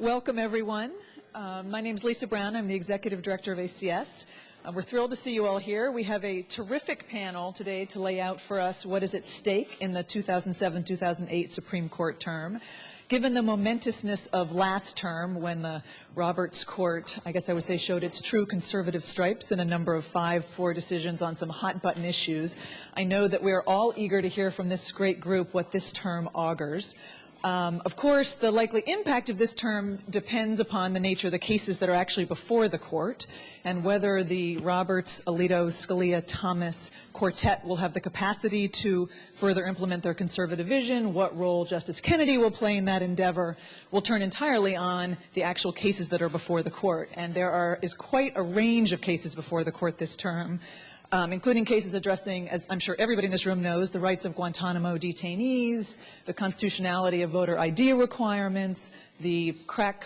Welcome, everyone. My name is Lisa Brown. I'm the Executive Director of ACS. We're thrilled to see you all here. We have a terrific panel today to lay out for us what is at stake in the 2007-2008 Supreme Court term. Given the momentousness of last term, when the Roberts Court, I guess I would say, showed its true conservative stripes in a number of 5-4 decisions on some hot-button issues, I know that we're all eager to hear from this great group what this term augurs. Of course, the likely impact of this term depends upon the nature of the cases that are actually before the court and whether the Roberts, Alito, Scalia, Thomas quartet will have the capacity to further implement their conservative vision. What role Justice Kennedy will play in that endeavor will turn entirely on the actual cases that are before the court. And there is quite a range of cases before the court this term. Including cases addressing, as I'm sure everybody in this room knows, the rights of Guantanamo detainees, the constitutionality of voter ID requirements, the crack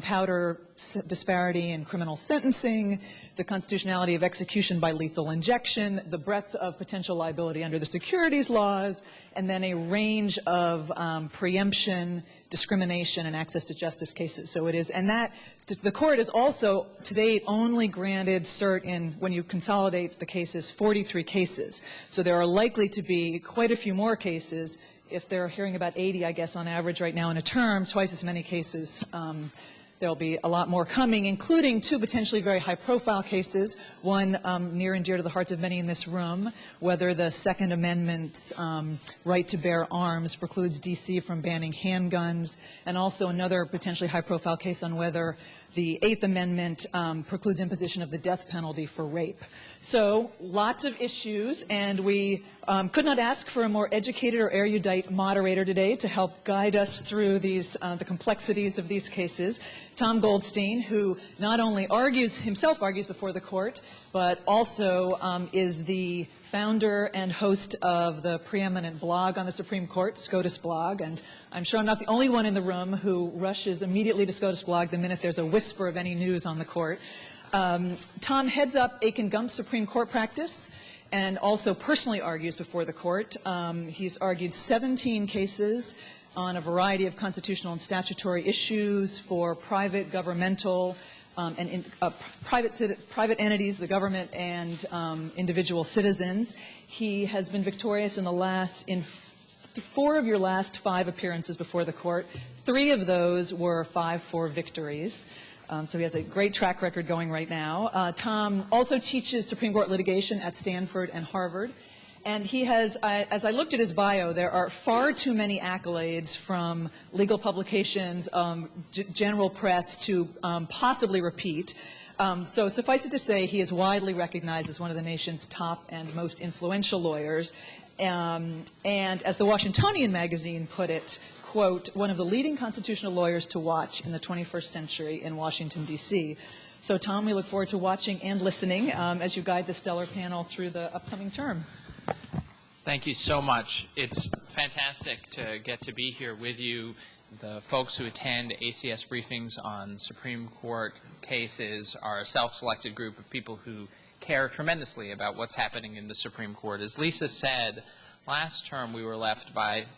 powder disparity in criminal sentencing, the constitutionality of execution by lethal injection, the breadth of potential liability under the securities laws, and then a range of preemption, discrimination, and access to justice cases. So it is, and that the court has also to date only granted cert in, when you consolidate the cases, 43 cases. So there are likely to be quite a few more cases. If they're hearing about 80, I guess, on average right now in a term, twice as many cases. There'll be a lot more coming, including 2 potentially very high-profile cases, one near and dear to the hearts of many in this room, whether the Second Amendment's right to bear arms precludes D.C. from banning handguns, and also another potentially high-profile case on whether the Eighth Amendment precludes imposition of the death penalty for rape. So lots of issues, and we could not ask for a more educated or erudite moderator today to help guide us through these, the complexities of these cases. Tom Goldstein, who not only himself argues before the court, but also is the founder and host of the preeminent blog on the Supreme Court, SCOTUS blog, and I'm sure I'm not the only one in the room who rushes immediately to SCOTUS blog the minute there's a whisper of any news on the court. Tom heads up Aiken Gump's Supreme Court practice and also personally argues before the court. He's argued 17 cases on a variety of constitutional and statutory issues for private, governmental, private entities, the government, and individual citizens. He has been victorious in 4 of your last 5 appearances before the court. 3 of those were 5-4 victories. So he has a great track record going right now. Tom also teaches Supreme Court litigation at Stanford and Harvard. And he has, as I looked at his bio, there are far too many accolades from legal publications, general press, to possibly repeat. So suffice it to say, he is widely recognized as one of the nation's top and most influential lawyers. And as the Washingtonian magazine put it, quote, one of the leading constitutional lawyers to watch in the 21st century in Washington, D.C. So, Tom, we look forward to watching and listening as you guide the stellar panel through the upcoming term. Thank you so much. It's fantastic to get to be here with you. The folks who attend ACS briefings on Supreme Court cases are a self-selected group of people who care tremendously about what's happening in the Supreme Court. As Lisa said, last term we were left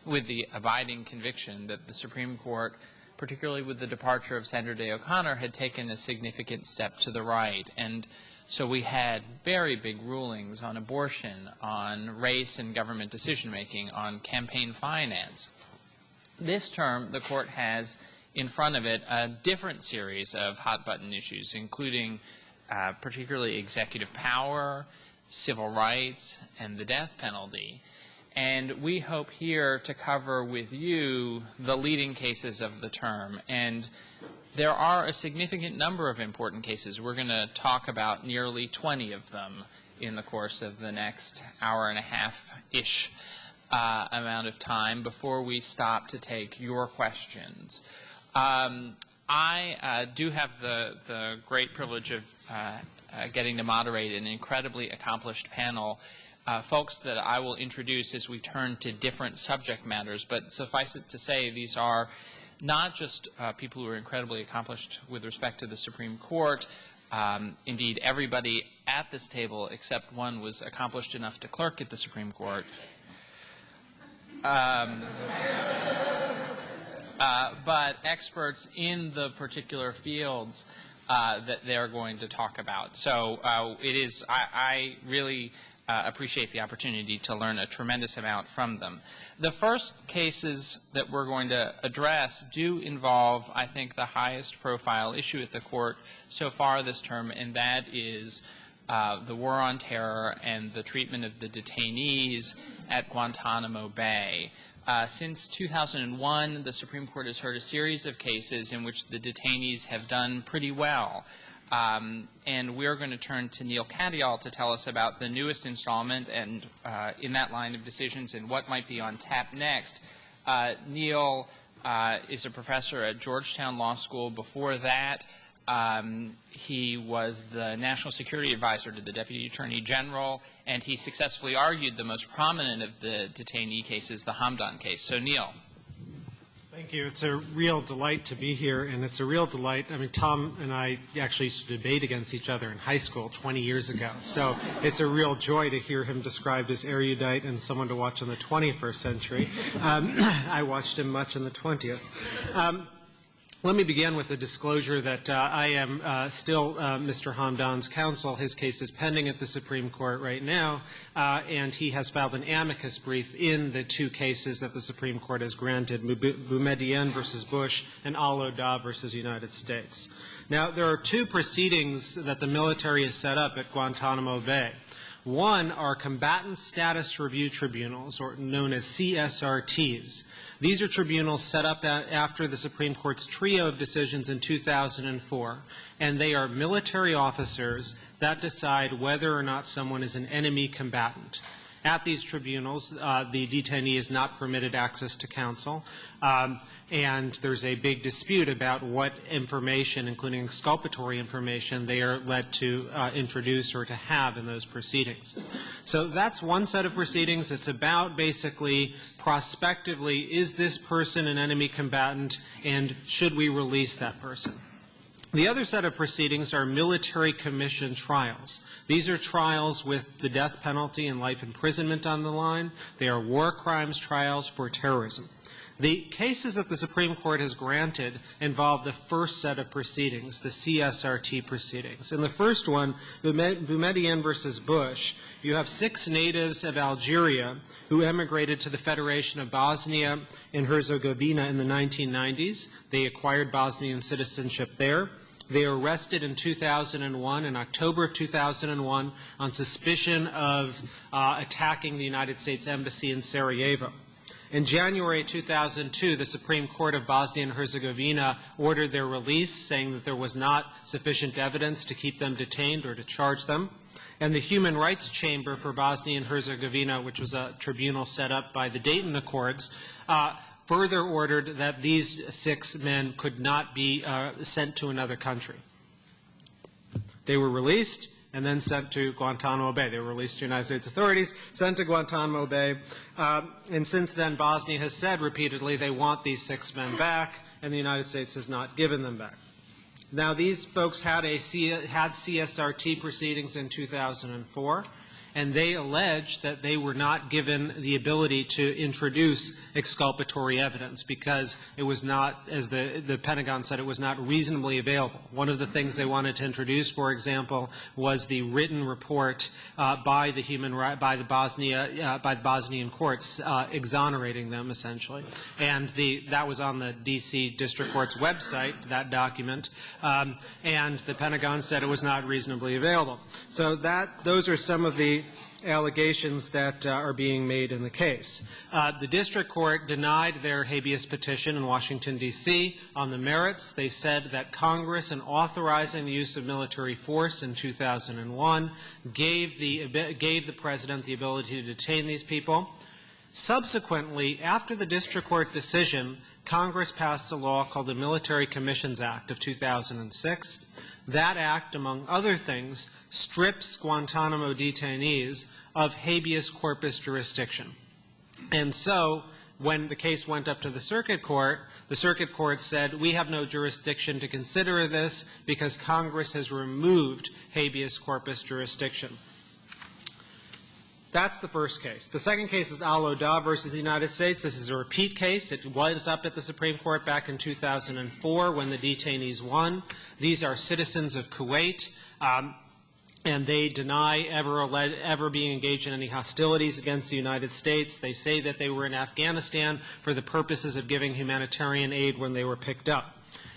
with the abiding conviction that the Supreme Court, particularly with the departure of Sandra Day O'Connor, had taken a significant step to the right. And so we had very big rulings on abortion, on race and government decision-making, on campaign finance. This term, the court has in front of it a different series of hot-button issues, including particularly executive power, civil rights, and the death penalty. And we hope here to cover with you the leading cases of the term. And there are a significant number of important cases. We're going to talk about nearly 20 of them in the course of the next hour and a half-ish amount of time before we stop to take your questions. I do have the great privilege of getting to moderate an incredibly accomplished panel. Folks that I will introduce as we turn to different subject matters, but suffice it to say these are not just people who are incredibly accomplished with respect to the Supreme Court. Indeed, everybody at this table except one was accomplished enough to clerk at the Supreme Court. but experts in the particular fields that they're going to talk about. So I really appreciate the opportunity to learn a tremendous amount from them. The first cases that we're going to address do involve, I think, the highest profile issue at the court so far this term, and that is the war on terror and the treatment of the detainees at Guantanamo Bay. Since 2001, the Supreme Court has heard a series of cases in which the detainees have done pretty well. And we're going to turn to Neil Katyal to tell us about the newest installment and in that line of decisions and what might be on tap next. Neil is a professor at Georgetown Law School. Before that, he was the National Security Advisor to the Deputy Attorney General, and he successfully argued the most prominent of the detainee cases, the Hamdan case. So, Neil. Thank you. It's a real delight to be here, and it's a real delight. I mean, Tom and I actually used to debate against each other in high school 20 years ago, so it's a real joy to hear him described as erudite and someone to watch in the 21st century. I watched him much in the 20th. Let me begin with a disclosure that I am still Mr. Hamdan's counsel. His case is pending at the Supreme Court right now, and he has filed an amicus brief in the two cases that the Supreme Court has granted, Boumediene versus Bush and Al-Odeh versus United States. Now, there are two proceedings that the military has set up at Guantanamo Bay. One are combatant status review tribunals, or known as CSRTs. These are tribunals set up after the Supreme Court's trio of decisions in 2004, and they are military officers that decide whether or not someone is an enemy combatant. At these tribunals, the detainee is not permitted access to counsel, and there's a big dispute about what information, including exculpatory information, they are led to introduce or to have in those proceedings. So that's one set of proceedings. It's about basically prospectively, is this person an enemy combatant, and should we release that person? The other set of proceedings are military commission trials. These are trials with the death penalty and life imprisonment on the line. They are war crimes trials for terrorism. The cases that the Supreme Court has granted involve the first set of proceedings, the CSRT proceedings. In the first one, Boumediene versus Bush, you have 6 natives of Algeria who emigrated to the Federation of Bosnia and Herzegovina in the 1990s. They acquired Bosnian citizenship there. They were arrested in 2001, in October of 2001, on suspicion of attacking the United States Embassy in Sarajevo. In January 2002, the Supreme Court of Bosnia and Herzegovina ordered their release, saying that there was not sufficient evidence to keep them detained or to charge them. And the Human Rights Chamber for Bosnia and Herzegovina, which was a tribunal set up by the Dayton Accords, further ordered that these 6 men could not be sent to another country. They were released and then sent to Guantanamo Bay. They were released to United States authorities, sent to Guantanamo Bay, and since then Bosnia has said repeatedly they want these 6 men back, and the United States has not given them back. Now, these folks had CSRT proceedings in 2004, and they alleged that they were not given the ability to introduce exculpatory evidence because it was not, as the Pentagon said, it was not reasonably available. One of the things they wanted to introduce, for example, was the written report by the Bosnian courts exonerating them, essentially, and that was on the D.C. District Court's website, that document, and the Pentagon said it was not reasonably available. So those are some of the allegations that are being made in the case. The district court denied their habeas petition in Washington, D.C. on the merits. They said that Congress, in authorizing the use of military force in 2001, gave the president the ability to detain these people. Subsequently, after the district court decision, Congress passed a law called the Military Commissions Act of 2006. That act, among other things, strips Guantanamo detainees of habeas corpus jurisdiction. And so, when the case went up to the circuit court said, we have no jurisdiction to consider this because Congress has removed habeas corpus jurisdiction. That's the first case. The second case is Al-Oda versus the United States. This is a repeat case. It was up at the Supreme Court back in 2004 when the detainees won. These are citizens of Kuwait, and they deny ever being engaged in any hostilities against the United States. They say that they were in Afghanistan for the purposes of giving humanitarian aid when they were picked up.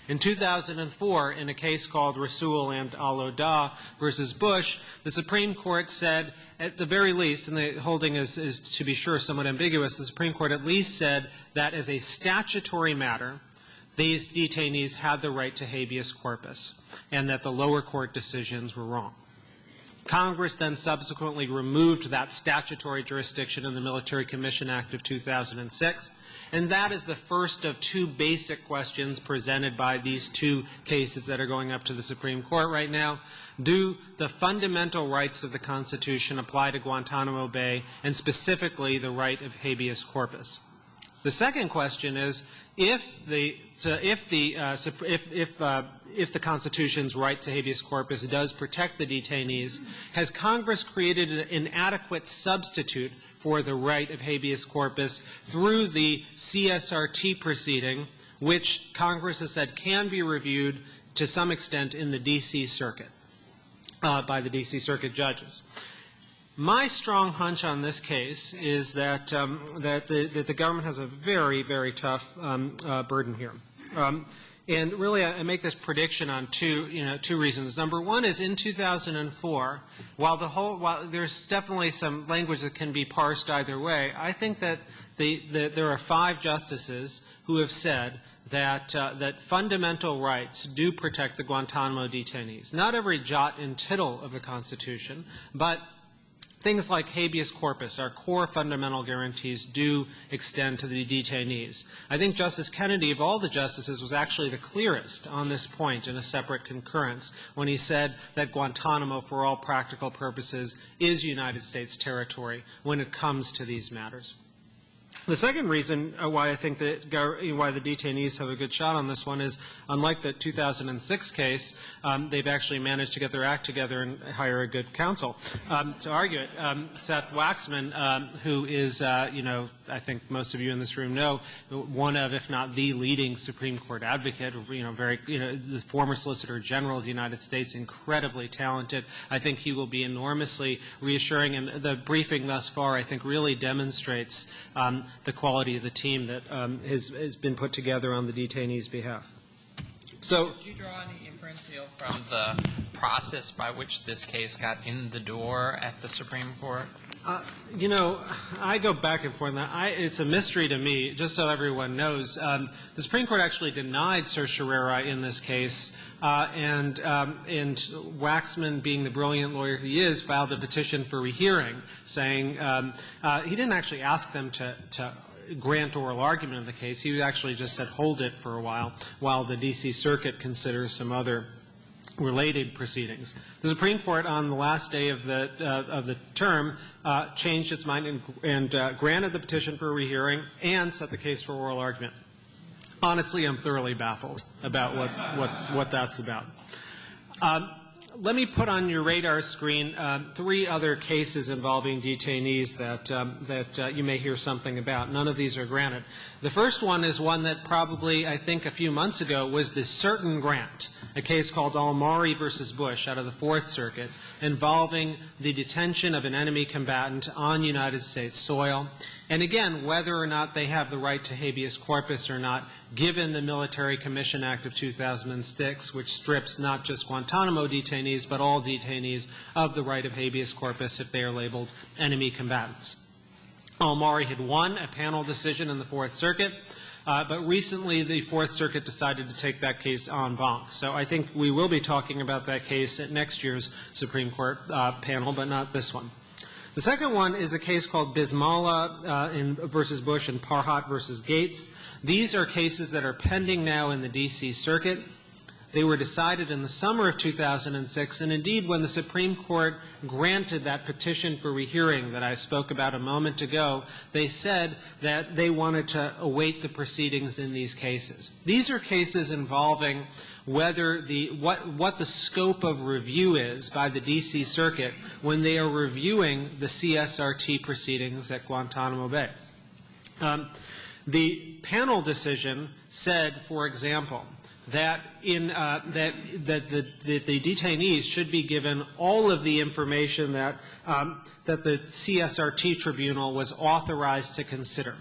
In 2004, in a case called Rasul and Al-Oda versus Bush, the Supreme Court said, at the very least, and the holding is to be sure somewhat ambiguous, the Supreme Court at least said that as a statutory matter, these detainees had the right to habeas corpus, and that the lower court decisions were wrong. Congress then subsequently removed that statutory jurisdiction in the Military Commission Act of 2006, and that is the first of two basic questions presented by these two cases that are going up to the Supreme Court right now. Do the fundamental rights of the Constitution apply to Guantanamo Bay, and specifically the right of habeas corpus? The second question is, if the Constitution's right to habeas corpus does protect the detainees, has Congress created an adequate substitute for the right of habeas corpus through the CSRT proceeding, which Congress has said can be reviewed to some extent in the D.C. Circuit by the D.C. Circuit judges? My strong hunch on this case is that the government has a very, very tough burden here. And really, I make this prediction on two reasons. Number one is in 2004, while there's definitely some language that can be parsed either way, I think that there are 5 justices who have said that fundamental rights do protect the Guantanamo detainees. Not every jot and tittle of the Constitution, but things like habeas corpus, our core fundamental guarantees, do extend to the detainees. I think Justice Kennedy, of all the justices, was actually the clearest on this point in a separate concurrence when he said that Guantanamo, for all practical purposes, is United States territory when it comes to these matters. The second reason why I think why the detainees have a good shot on this one is, unlike the 2006 case, they've actually managed to get their act together and hire a good counsel to argue it. Seth Waxman, who is, I think most of you in this room know, one of, if not the leading Supreme Court advocate, the former Solicitor General of the United States, incredibly talented. I think he will be enormously reassuring, and the briefing thus far, I think, really demonstrates the quality of the team that has been put together on the detainees' behalf. So, did you draw any inference, Neil, from the process by which this case got in the door at the Supreme Court? I go back and forth. It's a mystery to me, just so everyone knows. The Supreme Court actually denied certiorari in this case, and Waxman, being the brilliant lawyer he is, filed a petition for rehearing, saying he didn't actually ask them to grant oral argument in the case. He actually just said hold it for a while the D.C. Circuit considers some other related proceedings. The Supreme Court, on the last day of the term, changed its mind and granted the petition for rehearing and set the case for oral argument. Honestly, I'm thoroughly baffled about what that's about. Let me put on your radar screen 3 other cases involving detainees that you may hear something about. None of these are granted. The first one is one that probably, I think, a few months ago was the certain grant, a case called Al-Mari versus Bush out of the Fourth Circuit, involving the detention of an enemy combatant on United States soil. And again, whether or not they have the right to habeas corpus or not, given the Military Commission Act of 2006, which strips not just Guantanamo detainees, but all detainees of the right of habeas corpus if they are labeled enemy combatants. Al-Mari had won a panel decision in the Fourth Circuit, but recently the Fourth Circuit decided to take that case en banc. So I think we will be talking about that case at next year's Supreme Court panel, but not this one. The second one is a case called Bismillah versus Bush and Parhat versus Gates. These are cases that are pending now in the D.C. Circuit. They were decided in the summer of 2006, and indeed when the Supreme Court granted that petition for rehearing that I spoke about a moment ago, they said that they wanted to await the proceedings in these cases. These are cases involving whether what the scope of review is by the D.C. Circuit when they are reviewing the CSRT proceedings at Guantanamo Bay. The panel decision said, for example, that the detainees should be given all of the information that the CSRT tribunal was authorized to consider.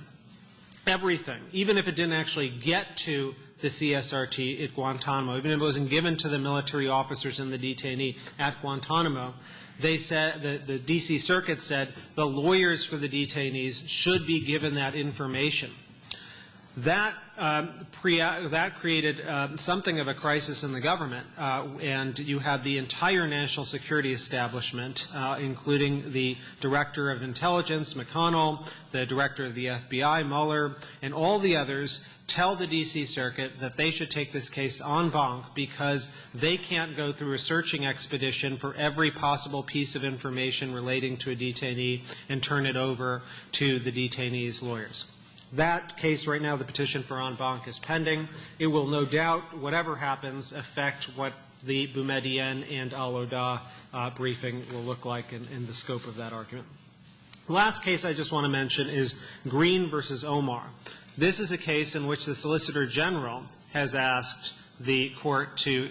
Everything, even if it didn't actually get to the CSRT at Guantanamo, even if it wasn't given to the military officers and the detainee at Guantanamo, they said, the D.C. Circuit said the lawyers for the detainees should be given that information. That created something of a crisis in the government, and you had the entire national security establishment, including the Director of Intelligence, McConnell, the Director of the FBI, Mueller, and all the others, tell the D.C. Circuit that they should take this case en banc because they can't go through a searching expedition for every possible piece of information relating to a detainee and turn it over to the detainee's lawyers. That case right now, the petition for en banc, is pending. It will no doubt, whatever happens, affect what the Boumediene and Al-Oda briefing will look like in the scope of that argument. The last case I just want to mention is Green versus Omar. This is a case in which the Solicitor General has asked the court to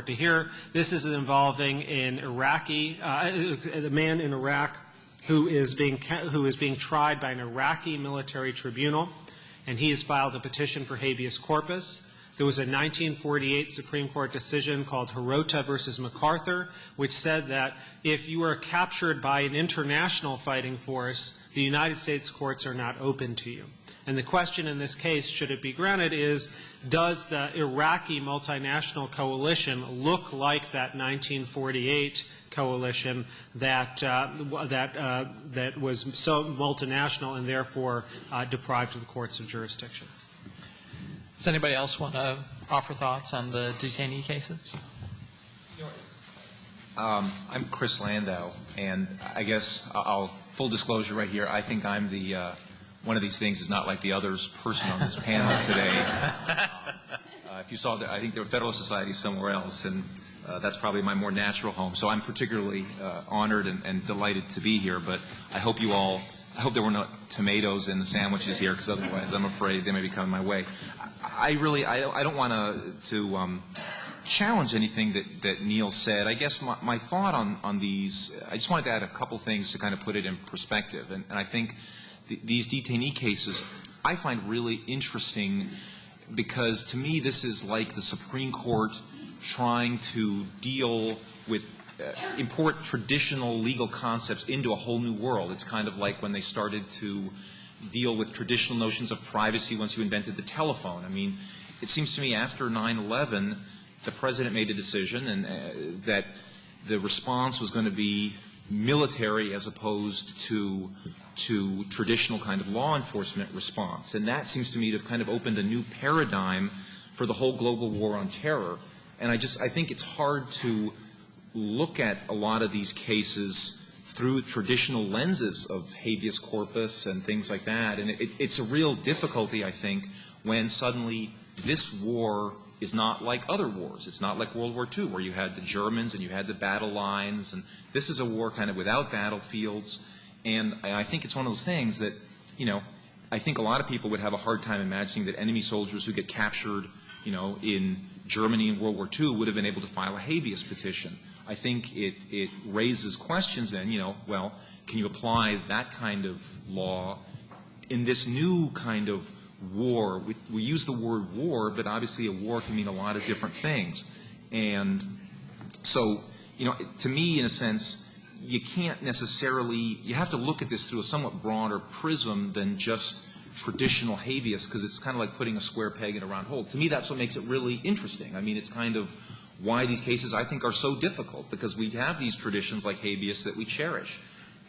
hear. This is involving an Iraqi, a man in Iraq who is being tried by an Iraqi military tribunal, and he has filed a petition for habeas corpus. There was a 1948 Supreme Court decision called Hirota versus MacArthur, which said that if you are captured by an international fighting force, the United States courts are not open to you. And the question in this case, should it be granted, is does the Iraqi multinational coalition look like that 1948 coalition that was so multinational and therefore deprived of the courts of jurisdiction? Does anybody else want to offer thoughts on the detainee cases? I'm Chris Landau, and I guess I'll full disclosure right here. I think I'm the one of these things is not like the others person on this panel today. If you saw that, I think there were Federalist Societies somewhere else, and that's probably my more natural home. So I'm particularly honored and delighted to be here. But I hope you all, I hope there were no tomatoes in the sandwiches here, because otherwise I'm afraid they may be coming my way. I don't want to challenge anything that Neil said. I guess my thought on these, I just wanted to add a couple things to kind of put it in perspective. And I think these detainee cases I find really interesting because to me this is like the Supreme Court trying to deal with import traditional legal concepts into a whole new world. It's kind of like when they started to deal with traditional notions of privacy once you invented the telephone. I mean, it seems to me after 9/11, the President made a decision and that the response was going to be military as opposed to traditional kind of law enforcement response. And that seems to me to have kind of opened a new paradigm for the whole global war on terror. And I think it's hard to look at a lot of these cases through traditional lenses of habeas corpus and things like that. And it's a real difficulty, I think, when suddenly this war is not like other wars. It's not like World War II, where you had the Germans and you had the battle lines. And this is a war kind of without battlefields. And I think it's one of those things that, you know, I think a lot of people would have a hard time imagining that enemy soldiers who get captured, you know, in Germany in World War II would have been able to file a habeas petition. I think it raises questions then, you know, well, can you apply that kind of law in this new kind of war? We use the word war, but obviously a war can mean a lot of different things. And so, you know, to me, in a sense, you can't necessarily, you have to look at this through a somewhat broader prism than just traditional habeas, because it's kind of like putting a square peg in a round hole. To me, that's what makes it really interesting. I mean, it's kind of why these cases, I think, are so difficult, because we have these traditions like habeas that we cherish.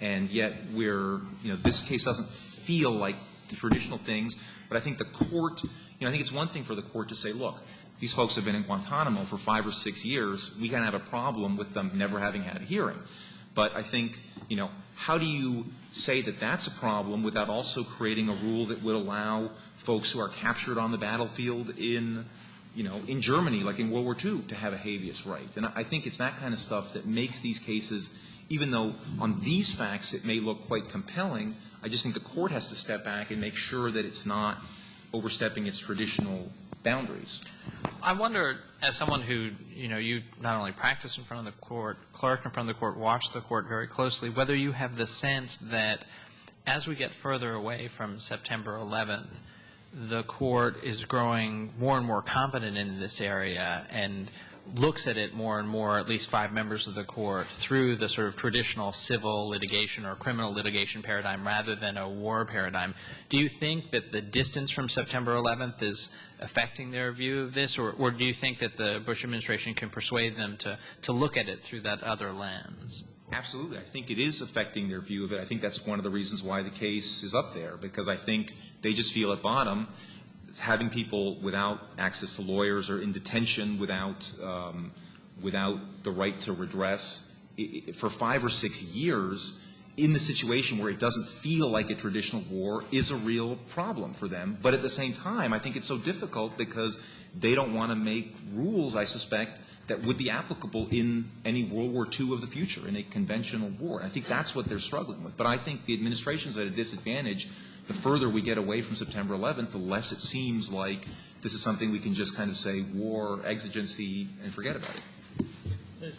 And yet we're, you know, this case doesn't feel like the traditional things, but I think the court, you know, I think it's one thing for the court to say, look, these folks have been in Guantanamo for 5 or 6 years. We can have a problem with them never having had a hearing. But I think, how do you say that that's a problem without also creating a rule that would allow folks who are captured on the battlefield in Germany, like in World War II, to have a habeas right? And I think it's that kind of stuff that makes these cases, even though on these facts it may look quite compelling, I just think the court has to step back and make sure that it's not overstepping its traditional boundaries. I wonder, as someone who, you not only practice in front of the court, clerk in front of the court, watch the court very closely, whether you have the sense that as we get further away from September 11th, the court is growing more and more competent in this area and looks at it more and more, at least 5 members of the court, through the sort of traditional civil litigation or criminal litigation paradigm rather than a war paradigm. Do you think that the distance from September 11th is affecting their view of this, or do you think that the Bush administration can persuade them to look at it through that other lens? Absolutely. I think it is affecting their view of it. I think that's one of the reasons why the case is up there, because I think they just feel at bottom having people without access to lawyers or in detention without the right to redress for 5 or 6 years in the situation where it doesn't feel like a traditional war is a real problem for them. But at the same time, I think it's so difficult because they don't want to make rules, I suspect, that would be applicable in any World War II of the future, in a conventional war. I think that's what they're struggling with. But I think the administration's at a disadvantage. The further we get away from September 11th, the less it seems like this is something we can just kind of say war, exigency, and forget about it.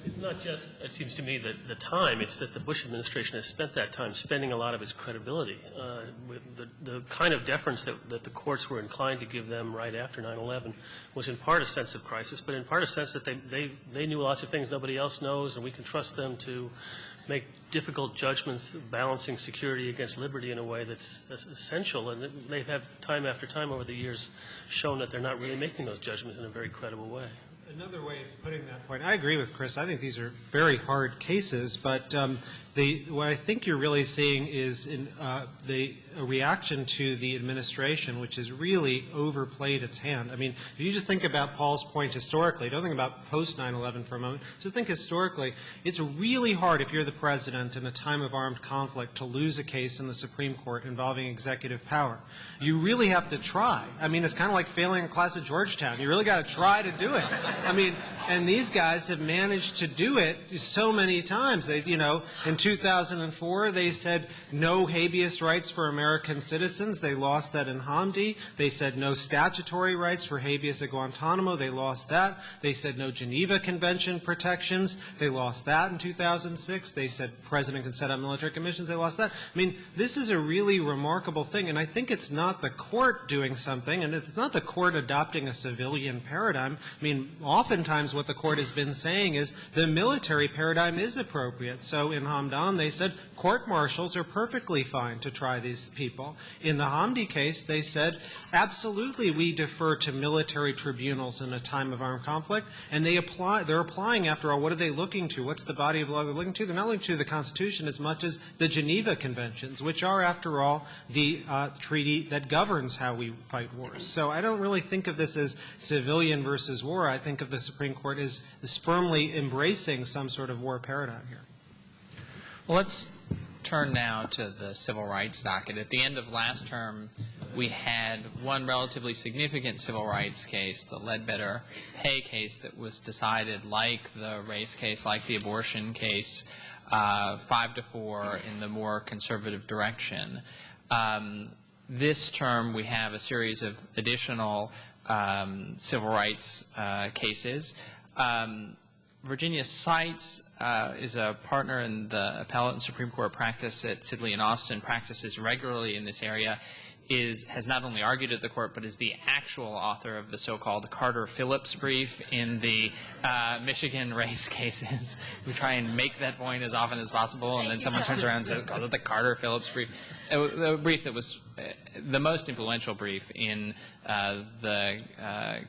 It's not just, it seems to me, that the time. It's that the Bush administration has spent that time spending a lot of its credibility. With the kind of deference that the courts were inclined to give them right after 9/11 was in part a sense of crisis, but in part a sense that they knew lots of things nobody else knows, and we can trust them to make difficult judgments balancing security against liberty in a way that's essential. And they have time after time over the years shown that they're not really making those judgments in a very credible way. Another way of putting that point, I agree with Chris. I think these are very hard cases, but what I think you're really seeing is a reaction to the administration, which has really overplayed its hand. I mean, if you just think about Paul's point historically, don't think about post 9/11 for a moment, just think historically, it's really hard if you're the president in a time of armed conflict to lose a case in the Supreme Court involving executive power. You really have to try. I mean, it's kind of like failing a class at Georgetown. You really got to try to do it. I mean, and these guys have managed to do it so many times. They, in 2004, they said no habeas rights for American citizens. They lost that in Hamdi. They said no statutory rights for habeas at Guantanamo. They lost that. They said no Geneva Convention protections. They lost that in 2006. They said president can set up military commissions. They lost that. I mean, this is a really remarkable thing, and I think it's not the court doing something, and it's not the court adopting a civilian paradigm. I mean, oftentimes what the court has been saying is the military paradigm is appropriate. So in Hamdan, they said court-martials are perfectly fine to try these people. In the Hamdi case, they said, absolutely, we defer to military tribunals in a time of armed conflict, and they're applying, after all, what are they looking to? What's the body of law they're looking to? They're not looking to the Constitution as much as the Geneva Conventions, which are, after all, the treaty that governs how we fight wars. So I don't really think of this as civilian versus war. I think of the Supreme Court as firmly embracing some sort of war paradigm here. Well, let's turn now to the civil rights docket. At the end of last term, we had one relatively significant civil rights case, the Ledbetter Hay case, that was decided like the race case, like the abortion case, 5-4 in the more conservative direction. This term, we have a series of additional civil rights cases. Virginia Seitz is a partner in the appellate and Supreme Court practice at Sidley and Austin, practices regularly in this area, has not only argued at the court, but is the actual author of the so-called Carter-Phillips brief in the Michigan race cases. We try and make that point as often as possible, and then someone turns around and says, calls it the Carter-Phillips brief. A brief that was the most influential brief in the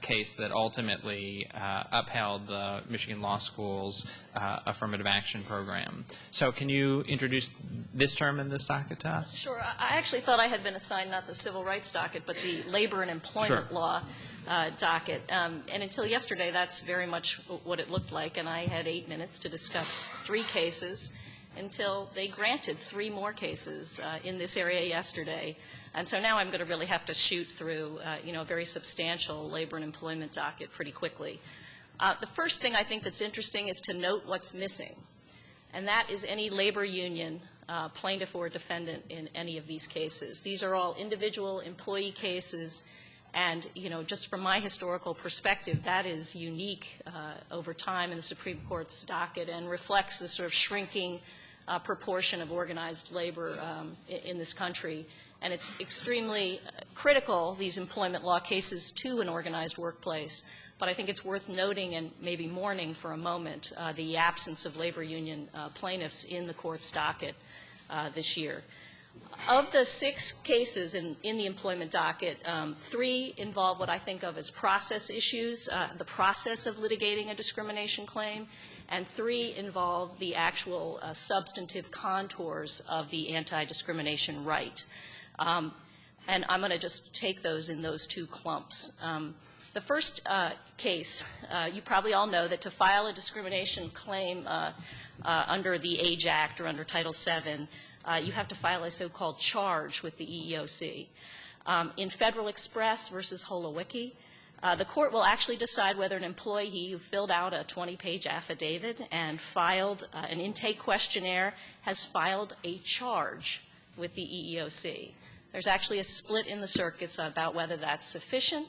case that ultimately upheld the Michigan Law School's affirmative action program. So can you introduce this term in this docket to us? Sure. I actually thought I had been assigned not the civil rights docket, but the labor and employment law docket. And until yesterday, that's very much what it looked like. And I had 8 minutes to discuss 3 cases until they granted 3 more cases in this area yesterday. And so now I'm going to really have to shoot through, a very substantial labor and employment docket pretty quickly. The first thing I think that's interesting is to note what's missing, and that is any labor union plaintiff or defendant in any of these cases. These are all individual employee cases, and, just from my historical perspective, that is unique over time in the Supreme Court's docket and reflects the sort of shrinking proportion of organized labor in this country. And it's extremely critical, these employment law cases, to an organized workplace. But I think it's worth noting and maybe mourning for a moment the absence of labor union plaintiffs in the court's docket this year. Of the 6 cases in the employment docket, 3 involve what I think of as process issues, the process of litigating a discrimination claim, and 3 involve the actual substantive contours of the anti-discrimination right. And I'm going to just take those in those 2 clumps. The first case, you probably all know that to file a discrimination claim under the Age Act or under Title VII, you have to file a so-called charge with the EEOC. In Federal Express versus Holowicki, the court will actually decide whether an employee who filled out a 20-page affidavit and filed an intake questionnaire has filed a charge with the EEOC. There's actually a split in the circuits about whether that's sufficient,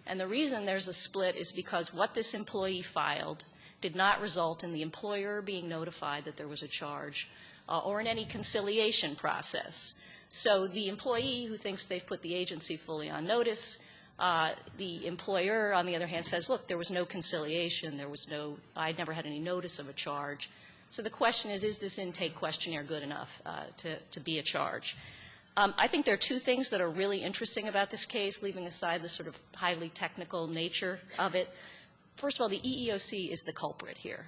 and the reason there's a split is because what this employee filed did not result in the employer being notified that there was a charge or in any conciliation process. So the employee who thinks they've put the agency fully on notice, the employer, on the other hand, says, look, there was no conciliation, I never had any notice of a charge. So the question is this intake questionnaire good enough to be a charge? I think there are 2 things that are really interesting about this case, leaving aside the sort of highly technical nature of it. First of all, the EEOC is the culprit here.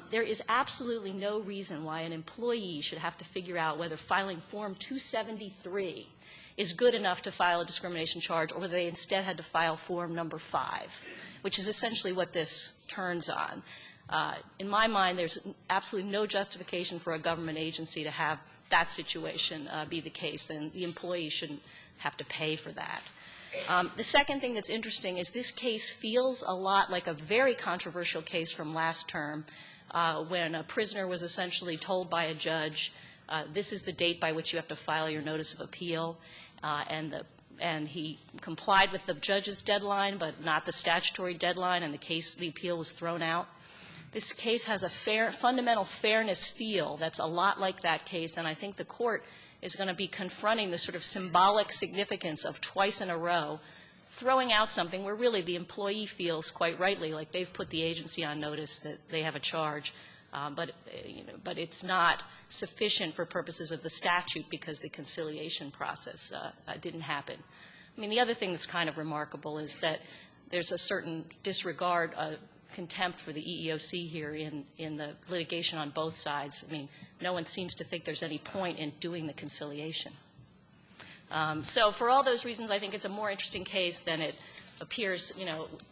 There is absolutely no reason why an employee should have to figure out whether filing Form 273 is good enough to file a discrimination charge or whether they instead had to file Form number 5, which is essentially what this turns on. In my mind, there's absolutely no justification for a government agency to have that situation be the case, and the employee shouldn't have to pay for that. The second thing that's interesting is this case feels a lot like a very controversial case from last term when a prisoner was essentially told by a judge, this is the date by which you have to file your notice of appeal, and he complied with the judge's deadline but not the statutory deadline, and the appeal was thrown out. This case has a fundamental fairness feel that's a lot like that case, and I think the court is going to be confronting the sort of symbolic significance of twice in a row throwing out something where really the employee feels quite rightly like they've put the agency on notice that they have a charge, but it's not sufficient for purposes of the statute because the conciliation process didn't happen. I mean, the other thing that's kind of remarkable is that there's a certain disregard, contempt for the EEOC here in the litigation on both sides. I mean, no one seems to think there's any point in doing the conciliation. So for all those reasons, I think it's a more interesting case than it appears.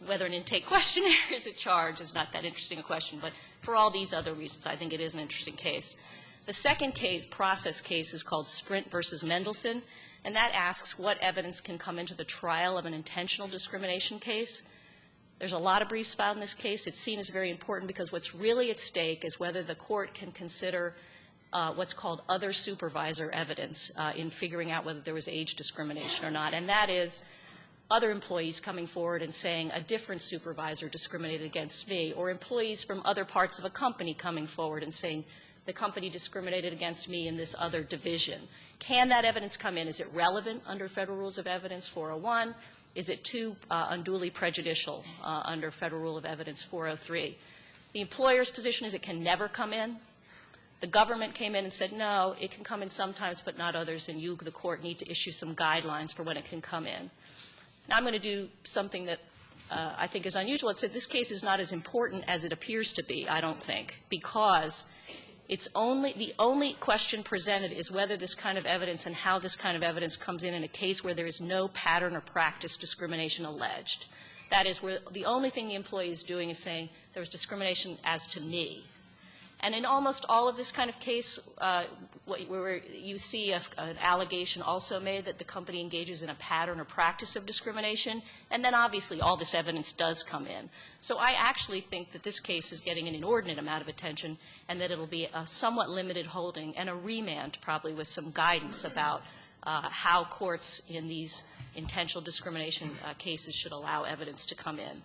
Whether an intake questionnaire is a charge is not that interesting a question, but for all these other reasons, I think it is an interesting case. The second process case is called Sprint versus Mendelsohn, and that asks what evidence can come into the trial of an intentional discrimination case. There's a lot of briefs filed in this case. It's seen as very important because what's really at stake is whether the court can consider what's called other supervisor evidence in figuring out whether there was age discrimination or not. And that is other employees coming forward and saying a different supervisor discriminated against me, or employees from other parts of a company coming forward and saying the company discriminated against me in this other division. Can that evidence come in? Is it relevant under Federal Rules of Evidence 401? Is it too unduly prejudicial under Federal Rule of Evidence 403? The employer's position is it can never come in. The government came in and said, no, it can come in sometimes but not others, and you, the court, need to issue some guidelines for when it can come in. Now I'm going to do something that I think is unusual. It said this case is not as important as it appears to be, I don't think, because it's the only question presented is whether this kind of evidence and how this kind of evidence comes in a case where there is no pattern or practice discrimination alleged. That is, where the only thing the employee is doing is saying there was discrimination as to me. And in almost all of this kind of case, where you see an allegation also made that the company engages in a pattern or practice of discrimination, and then obviously all this evidence does come in. So I actually think that this case is getting an inordinate amount of attention, and that it will be a somewhat limited holding and a remand probably with some guidance about how courts in these intentional discrimination cases should allow evidence to come in.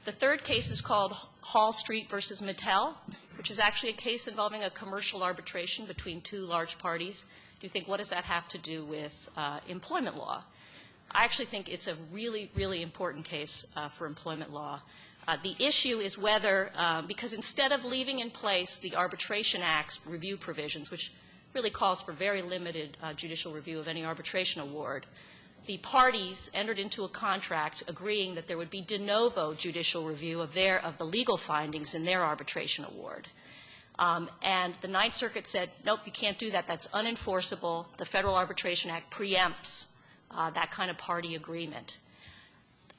The third case is called Hall Street versus Mattel, which is actually a case involving a commercial arbitration between two large parties. Do you think, what does that have to do with employment law? I actually think it's a really, really important case for employment law. The issue is whether, because instead of leaving in place the Arbitration Act's review provisions, which really calls for very limited judicial review of any arbitration award, the parties entered into a contract agreeing that there would be de novo judicial review of the legal findings in their arbitration award. And the Ninth Circuit said, nope, you can't do that. That's unenforceable. The Federal Arbitration Act preempts that kind of party agreement.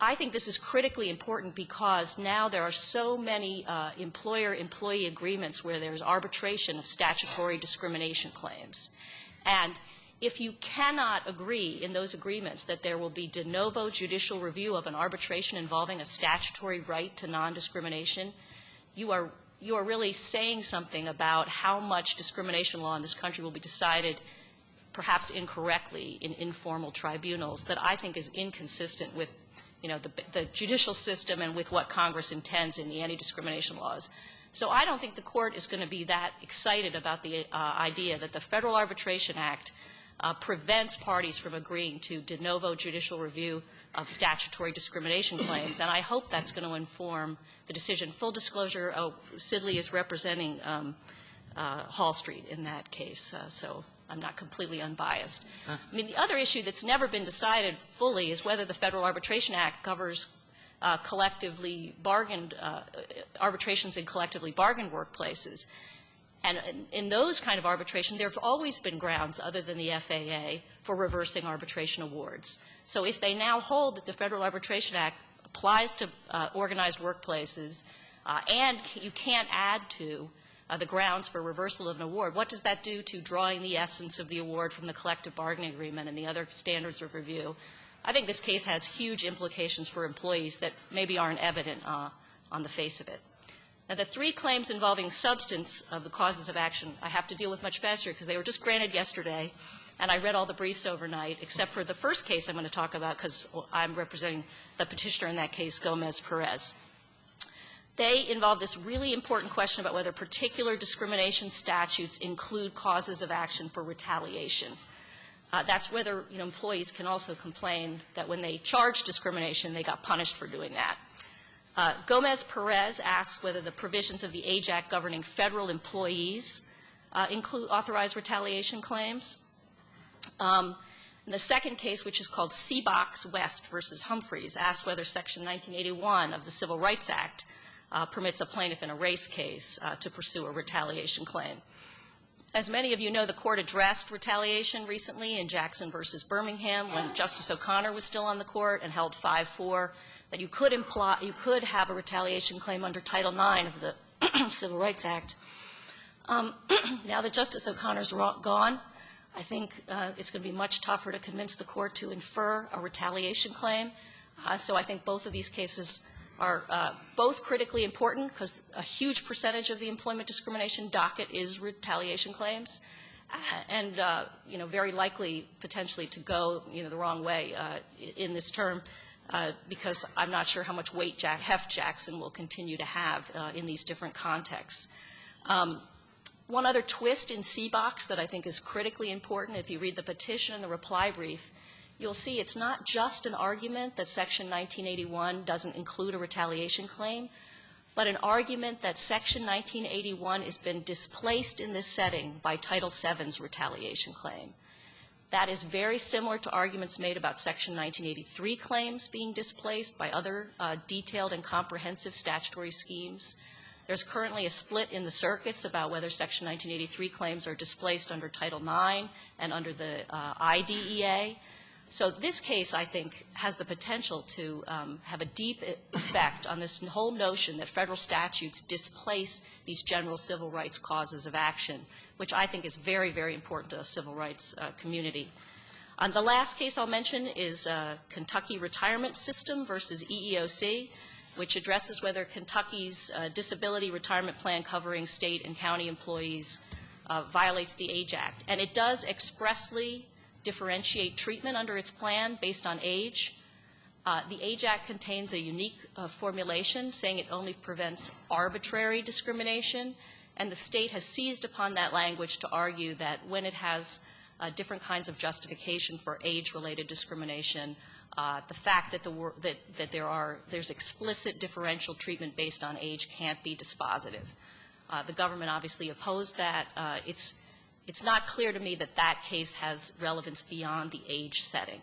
I think this is critically important because now there are so many employer-employee agreements where there's arbitration of statutory discrimination claims. And if you cannot agree in those agreements that there will be de novo judicial review of an arbitration involving a statutory right to non-discrimination, you are really saying something about how much discrimination law in this country will be decided perhaps incorrectly in informal tribunals that I think is inconsistent with, you know, the judicial system and with what Congress intends in the anti-discrimination laws. So I don't think the court is going to be that excited about the idea that the Federal Arbitration Act prevents parties from agreeing to de novo judicial review of statutory discrimination claims, and I hope that's going to inform the decision. Full disclosure, Sidley is representing Hall Street in that case, so I'm not completely unbiased. I mean, the other issue that's never been decided fully is whether the Federal Arbitration Act covers collectively bargained arbitrations in collectively bargained workplaces. And in those kind of arbitration, there have always been grounds other than the FAA for reversing arbitration awards. So if they now hold that the Federal Arbitration Act applies to organized workplaces and you can't add to the grounds for reversal of an award, what does that do to drawing the essence of the award from the collective bargaining agreement and the other standards of review? I think this case has huge implications for employees that maybe aren't evident on the face of it. Now, the three claims involving substance of the causes of action I have to deal with much faster because they were just granted yesterday, and I read all the briefs overnight, except for the first case I'm going to talk about because I'm representing the petitioner in that case, Gomez-Perez. They involve this really important question about whether particular discrimination statutes include causes of action for retaliation. That's whether, you know, employees can also complain that when they charge discrimination, they got punished for doing that. Gomez-Perez asks whether the provisions of the Age Act governing federal employees include authorized retaliation claims. And the second case, which is called Seabox West versus Humphreys, asks whether Section 1981 of the Civil Rights Act permits a plaintiff in a race case to pursue a retaliation claim. As many of you know, the court addressed retaliation recently in Jackson versus Birmingham when Justice O'Connor was still on the court and held 5-4 that you could have a retaliation claim under Title IX of the Civil Rights Act. Now that Justice O'Connor's gone, I think it's going to be much tougher to convince the court to infer a retaliation claim. So I think both of these cases are both critically important because a huge percentage of the employment discrimination docket is retaliation claims, and you know, very likely potentially to go, you know, the wrong way in this term because I'm not sure how much weight Hef Jackson will continue to have in these different contexts. One other twist in Seabox that I think is critically important, if you read the petition and the reply brief, you'll see it's not just an argument that Section 1981 doesn't include a retaliation claim, but an argument that Section 1981 has been displaced in this setting by Title VII's retaliation claim. That is very similar to arguments made about Section 1983 claims being displaced by other detailed and comprehensive statutory schemes. There's currently a split in the circuits about whether Section 1983 claims are displaced under Title IX and under the IDEA. So this case, I think, has the potential to have a deep effect on this whole notion that federal statutes displace these general civil rights causes of action, which I think is very, very important to the civil rights community. The last case I'll mention is Kentucky Retirement System versus EEOC, which addresses whether Kentucky's disability retirement plan covering state and county employees violates the AGE Act. And it does expressly differentiate treatment under its plan based on age. The AGE Act contains a unique formulation saying it only prevents arbitrary discrimination, and the state has seized upon that language to argue that when it has different kinds of justification for age-related discrimination, the fact that there's explicit differential treatment based on age can't be dispositive. The government obviously opposed that. It's not clear to me that that case has relevance beyond the age setting.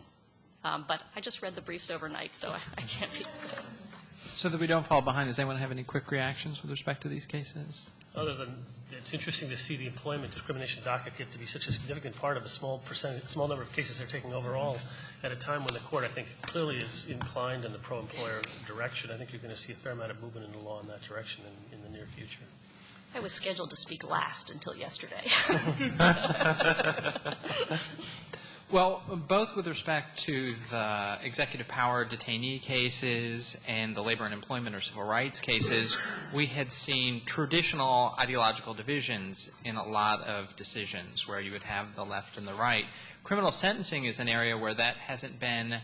But I just read the briefs overnight, so I can't be. So that we don't fall behind, does anyone have any quick reactions with respect to these cases? Other than it's interesting to see the employment discrimination docket get to be such a significant part of a small number of cases they're taking overall at a time when the court, I think, clearly is inclined in the pro-employer direction. I think you're going to see a fair amount of movement in the law in that direction in the near future. I was scheduled to speak last until yesterday. Well, both with respect to the executive power detainee cases and the labor and employment or civil rights cases, we had seen traditional ideological divisions in a lot of decisions where you would have the left and the right. Criminal sentencing is an area where that hasn't been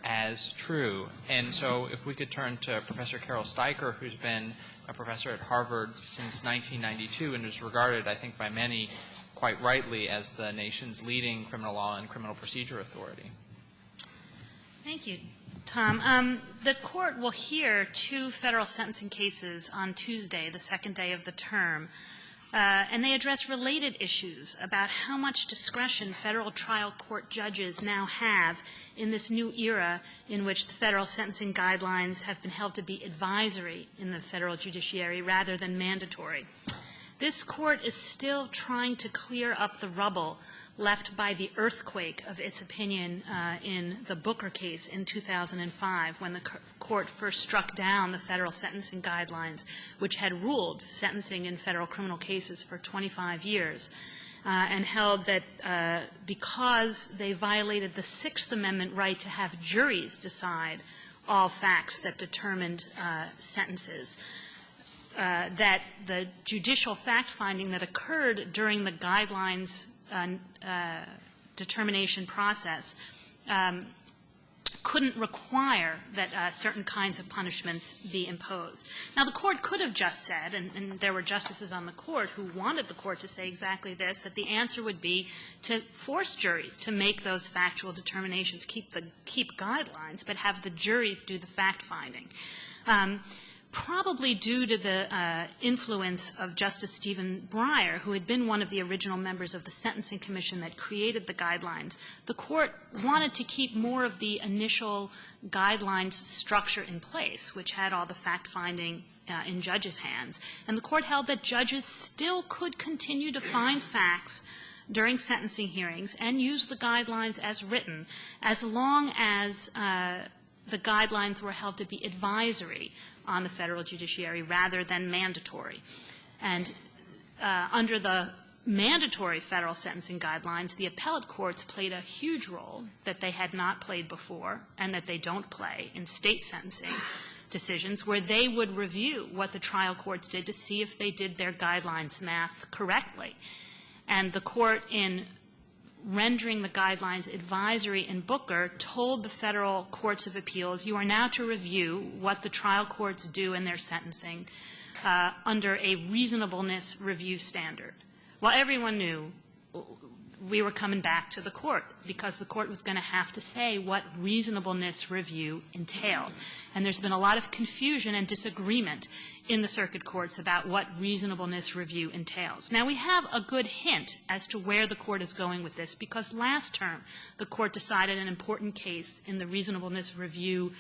as true. And so if we could turn to Professor Carol Steiker, who's been a professor at Harvard since 1992 and is regarded, I think, by many quite rightly as the nation's leading criminal law and criminal procedure authority. Thank you, Tom. The court will hear 2 federal sentencing cases on Tuesday, the second day of the term, and they address related issues about how much discretion federal trial court judges now have in this new era in which the federal sentencing guidelines have been held to be advisory in the federal judiciary rather than mandatory. This court is still trying to clear up the rubble left by the earthquake of its opinion in the Booker case in 2005 when the court first struck down the federal sentencing guidelines, which had ruled sentencing in federal criminal cases for 25 years, and held that because they violated the Sixth Amendment right to have juries decide all facts that determined sentences, that the judicial fact-finding that occurred during the guidelines determination process couldn't require that certain kinds of punishments be imposed. Now, the court could have just said, and there were justices on the court who wanted the court to say exactly this, that the answer would be to force juries to make those factual determinations, keep guidelines, but have the juries do the fact-finding. Probably due to the influence of Justice Stephen Breyer, who had been one of the original members of the Sentencing Commission that created the guidelines, the court wanted to keep more of the initial guidelines structure in place, which had all the fact-finding in judges' hands. And the court held that judges still could continue to find facts during sentencing hearings and use the guidelines as written, as long as the guidelines were held to be advisory on the federal judiciary rather than mandatory. And under the mandatory federal sentencing guidelines, the appellate courts played a huge role that they had not played before and that they don't play in state sentencing decisions, where they would review what the trial courts did to see if they did their guidelines math correctly. And the court, in rendering the guidelines advisory in Booker, told the federal courts of appeals, you are now to review what the trial courts do in their sentencing under a reasonableness review standard. Well, everyone knew we were coming back to the court because the court was going to have to say what reasonableness review entailed. And there's been a lot of confusion and disagreement in the circuit courts about what reasonableness review entails. Now, we have a good hint as to where the court is going with this because last term the court decided an important case in the reasonableness review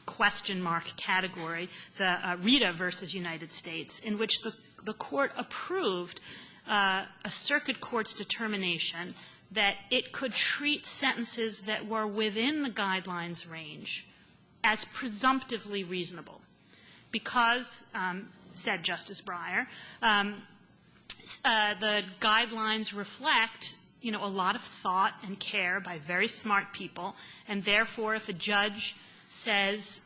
question mark category, the Rita versus United States, in which the court approved a circuit court's determination that it could treat sentences that were within the guidelines range as presumptively reasonable because, said Justice Breyer, the guidelines reflect, you know, a lot of thought and care by very smart people, and therefore if a judge says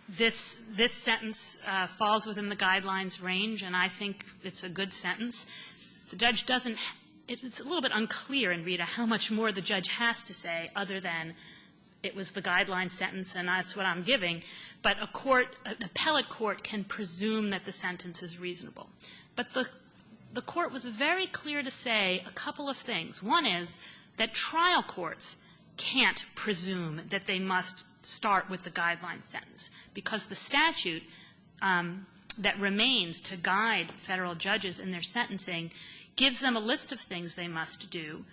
this sentence falls within the guidelines range and I think it's a good sentence, the judge doesn't – it's a little bit unclear in Rita how much more the judge has to say other than it was the guideline sentence and that's what I'm giving. But a court – an appellate court can presume that the sentence is reasonable. But the court was very clear to say a couple of things. One is that trial courts can't presume that they must start with the guideline sentence because the statute that remains to guide federal judges in their sentencing gives them a list of things they must do,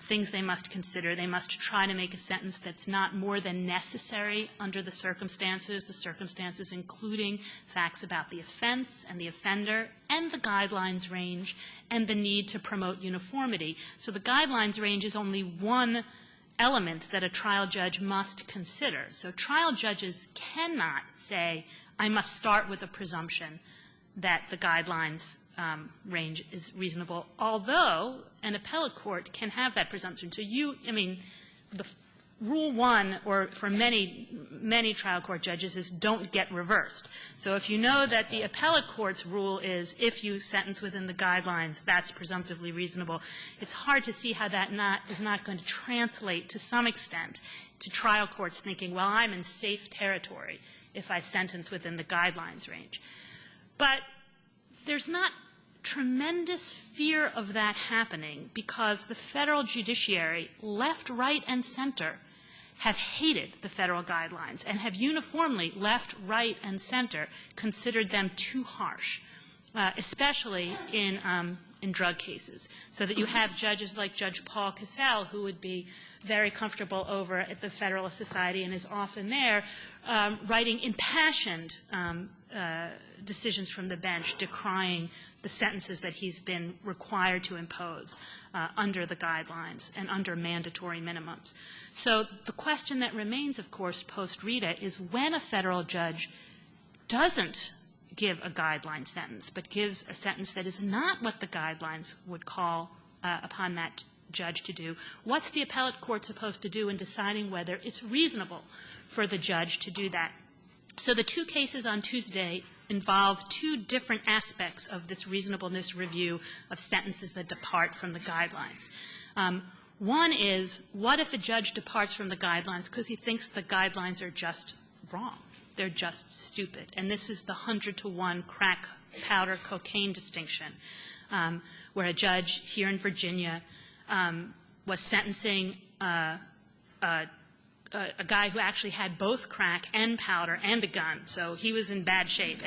things they must consider. They must try to make a sentence that's not more than necessary under the circumstances including facts about the offense and the offender and the guidelines range and the need to promote uniformity. So the guidelines range is only one element that a trial judge must consider. So trial judges cannot say, I must start with a presumption that the guidelines range is reasonable, although an appellate court can have that presumption. So the Rule 1, or for many trial court judges, is don't get reversed. So if you know that the appellate court's rule is if you sentence within the guidelines, that's presumptively reasonable, it's hard to see how that is not going to translate to some extent to trial courts thinking, well, I'm in safe territory if I sentence within the guidelines range. But there's not tremendous fear of that happening because the federal judiciary, left, right, and center, have hated the federal guidelines and have uniformly, left, right, and center, considered them too harsh, especially in drug cases, so that you have judges like Judge Paul Cassell, who would be very comfortable over at the Federalist Society and is often there, writing impassioned decisions from the bench decrying the sentences that he's been required to impose under the guidelines and under mandatory minimums. So the question that remains, of course, post-Rita is when a federal judge doesn't give a guideline sentence but gives a sentence that is not what the guidelines would call upon that judge to do, what's the appellate court supposed to do in deciding whether it's reasonable for the judge to do that? So the two cases on Tuesday involve two different aspects of this reasonableness review of sentences that depart from the guidelines. One is, what if a judge departs from the guidelines because he thinks the guidelines are just wrong? They're just stupid. And this is the 100-to-1 crack powder cocaine distinction, where a judge here in Virginia was sentencing a guy who actually had both crack and powder and a gun, so he was in bad shape.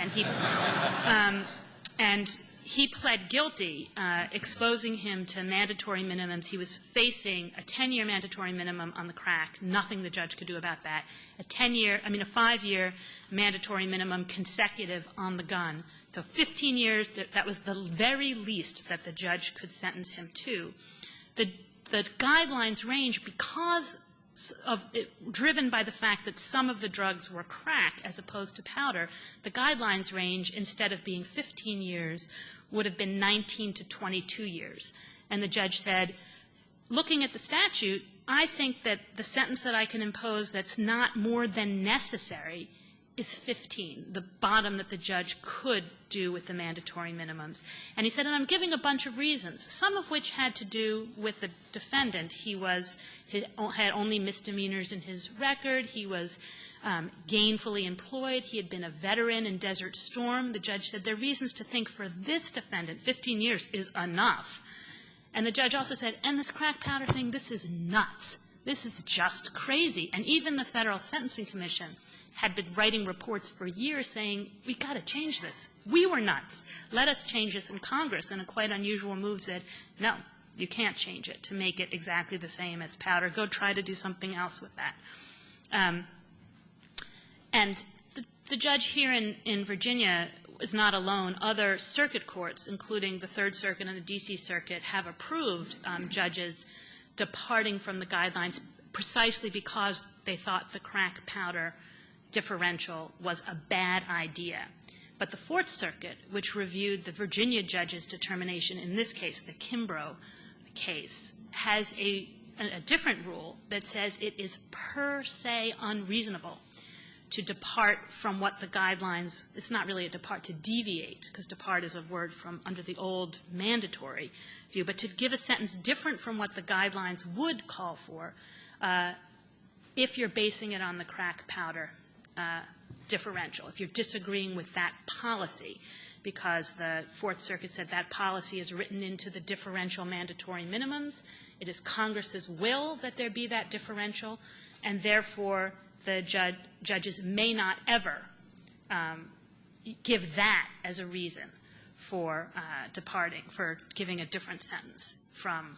And he pled guilty, exposing him to mandatory minimums. He was facing a 10-year mandatory minimum on the crack, nothing the judge could do about that, a 5-year mandatory minimum consecutive on the gun. So 15 years, that was the very least that the judge could sentence him to. The guidelines range because of driven by the fact that some of the drugs were crack as opposed to powder. The guidelines range, instead of being 15 years, would have been 19 to 22 years. And the judge said, looking at the statute, I think that the sentence that I can impose that's not more than necessary is 15, the bottom that the judge could do with the mandatory minimums. And he said, and I'm giving a bunch of reasons, some of which had to do with the defendant. He had only misdemeanors in his record. He was gainfully employed. He had been a veteran in Desert Storm. The judge said there are reasons to think for this defendant 15 years is enough. And the judge also said, and this crack powder thing, this is nuts. This is just crazy. And even the Federal Sentencing Commission had been writing reports for years saying, we've got to change this. We were nuts. Let us change this. And Congress, in a quite unusual move, said, no, you can't change it to make it exactly the same as powder. Go try to do something else with that. And the judge here in Virginia is not alone. Other circuit courts, including the Third Circuit and the D.C. Circuit, have approved judges departing from the guidelines precisely because they thought the crack powder differential was a bad idea. But the Fourth Circuit, which reviewed the Virginia judge's determination in this case, the Kimbrough case, has a different rule that says it is per se unreasonable to depart from what the guidelines – it's not really a depart, to deviate, because depart is a word from under the old mandatory view, but to give a sentence different from what the guidelines would call for if you're basing it on the crack powder differential, if you're disagreeing with that policy, because the Fourth Circuit said that policy is written into the differential mandatory minimums. It is Congress's will that there be that differential, and therefore the judges may not ever give that as a reason for departing, for giving a different sentence from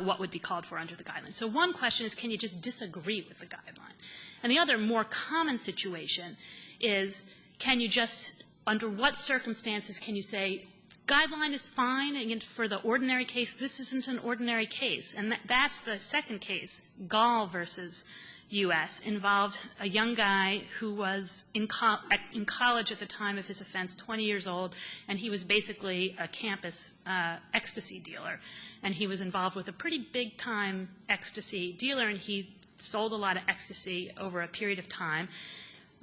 what would be called for under the guidelines. So one question is, can you just disagree with the guideline? And the other more common situation is, can you just, under what circumstances can you say, guideline is fine, and for the ordinary case, this isn't an ordinary case? And that's the second case, Gall versus U.S., involved a young guy who was in college at the time of his offense, 20 years old, and he was basically a campus ecstasy dealer. And he was involved with a pretty big-time ecstasy dealer, and he sold a lot of ecstasy over a period of time.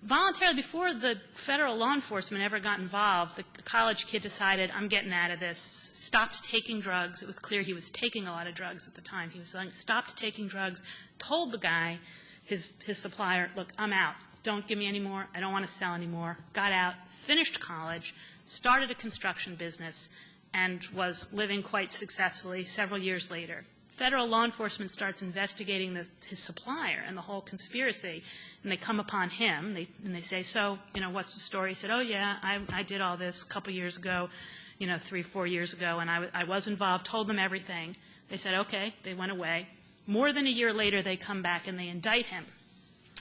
Voluntarily, before the federal law enforcement ever got involved, the college kid decided, I'm getting out of this, stopped taking drugs. It was clear he was taking a lot of drugs at the time. He was selling, stopped taking drugs, told the guy, his supplier, look, I'm out. Don't give me any more. I don't want to sell anymore. Got out, finished college, started a construction business, and was living quite successfully several years later. Federal law enforcement starts investigating his supplier and the whole conspiracy, and they come upon him, and they say, so, you know, what's the story? He said, oh, yeah, I did all this a couple years ago, 3-4 years ago, and I was involved, told them everything. They said, okay, they went away. More than a year later, they come back and they indict him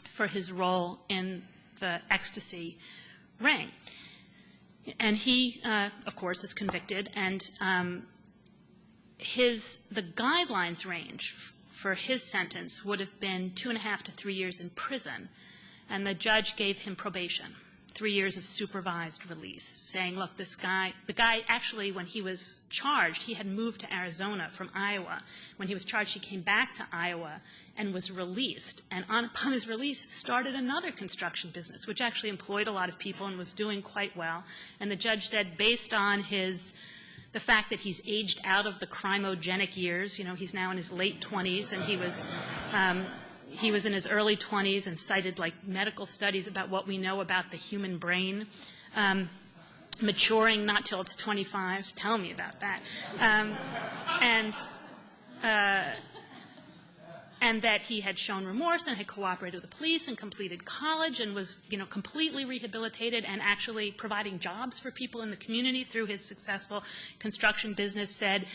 for his role in the ecstasy ring. And he, of course, is convicted, and the guidelines range for his sentence would have been 2.5 to 3 years in prison, and the judge gave him probation, 3 years of supervised release, saying, look, the guy actually, when he was charged, he had moved to Arizona from Iowa. When he was charged, he came back to Iowa and was released, and upon his release started another construction business, which actually employed a lot of people and was doing quite well. And the judge said, based on the fact that he's aged out of the crimogenic years, he's now in his late 20s, and he was in his early 20s and cited like medical studies about what we know about the human brain, maturing not till it's 25. Tell me about that. And that he had shown remorse and had cooperated with the police and completed college and was, completely rehabilitated and actually providing jobs for people in the community through his successful construction business, said,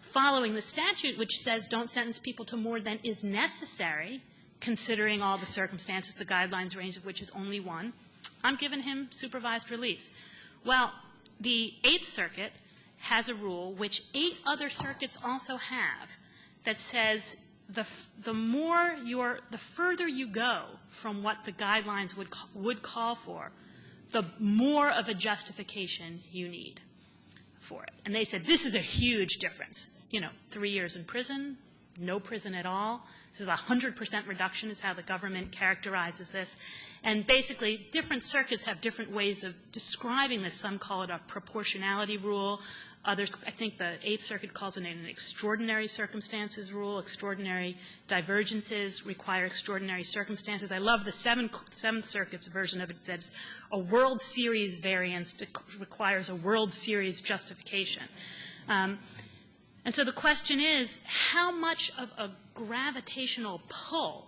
following the statute, which says don't sentence people to more than is necessary, considering all the circumstances, the guidelines range of which is only one, I'm giving him supervised release. Well, the Eighth Circuit has a rule, which 8 other circuits also have, that says the further you go from what the guidelines would call for, the more of a justification you need for it. And they said, this is a huge difference. 3 years in prison no prison at all. This is a 100% reduction is how the government characterizes this. And basically, different circuits have different ways of describing this. Some call it a proportionality rule. Others, I think the Eighth Circuit calls it an extraordinary circumstances rule. Extraordinary divergences require extraordinary circumstances. I love the Seventh Circuit's version of it. It says a World Series variance requires a World Series justification. And so the question is, how much of a gravitational pull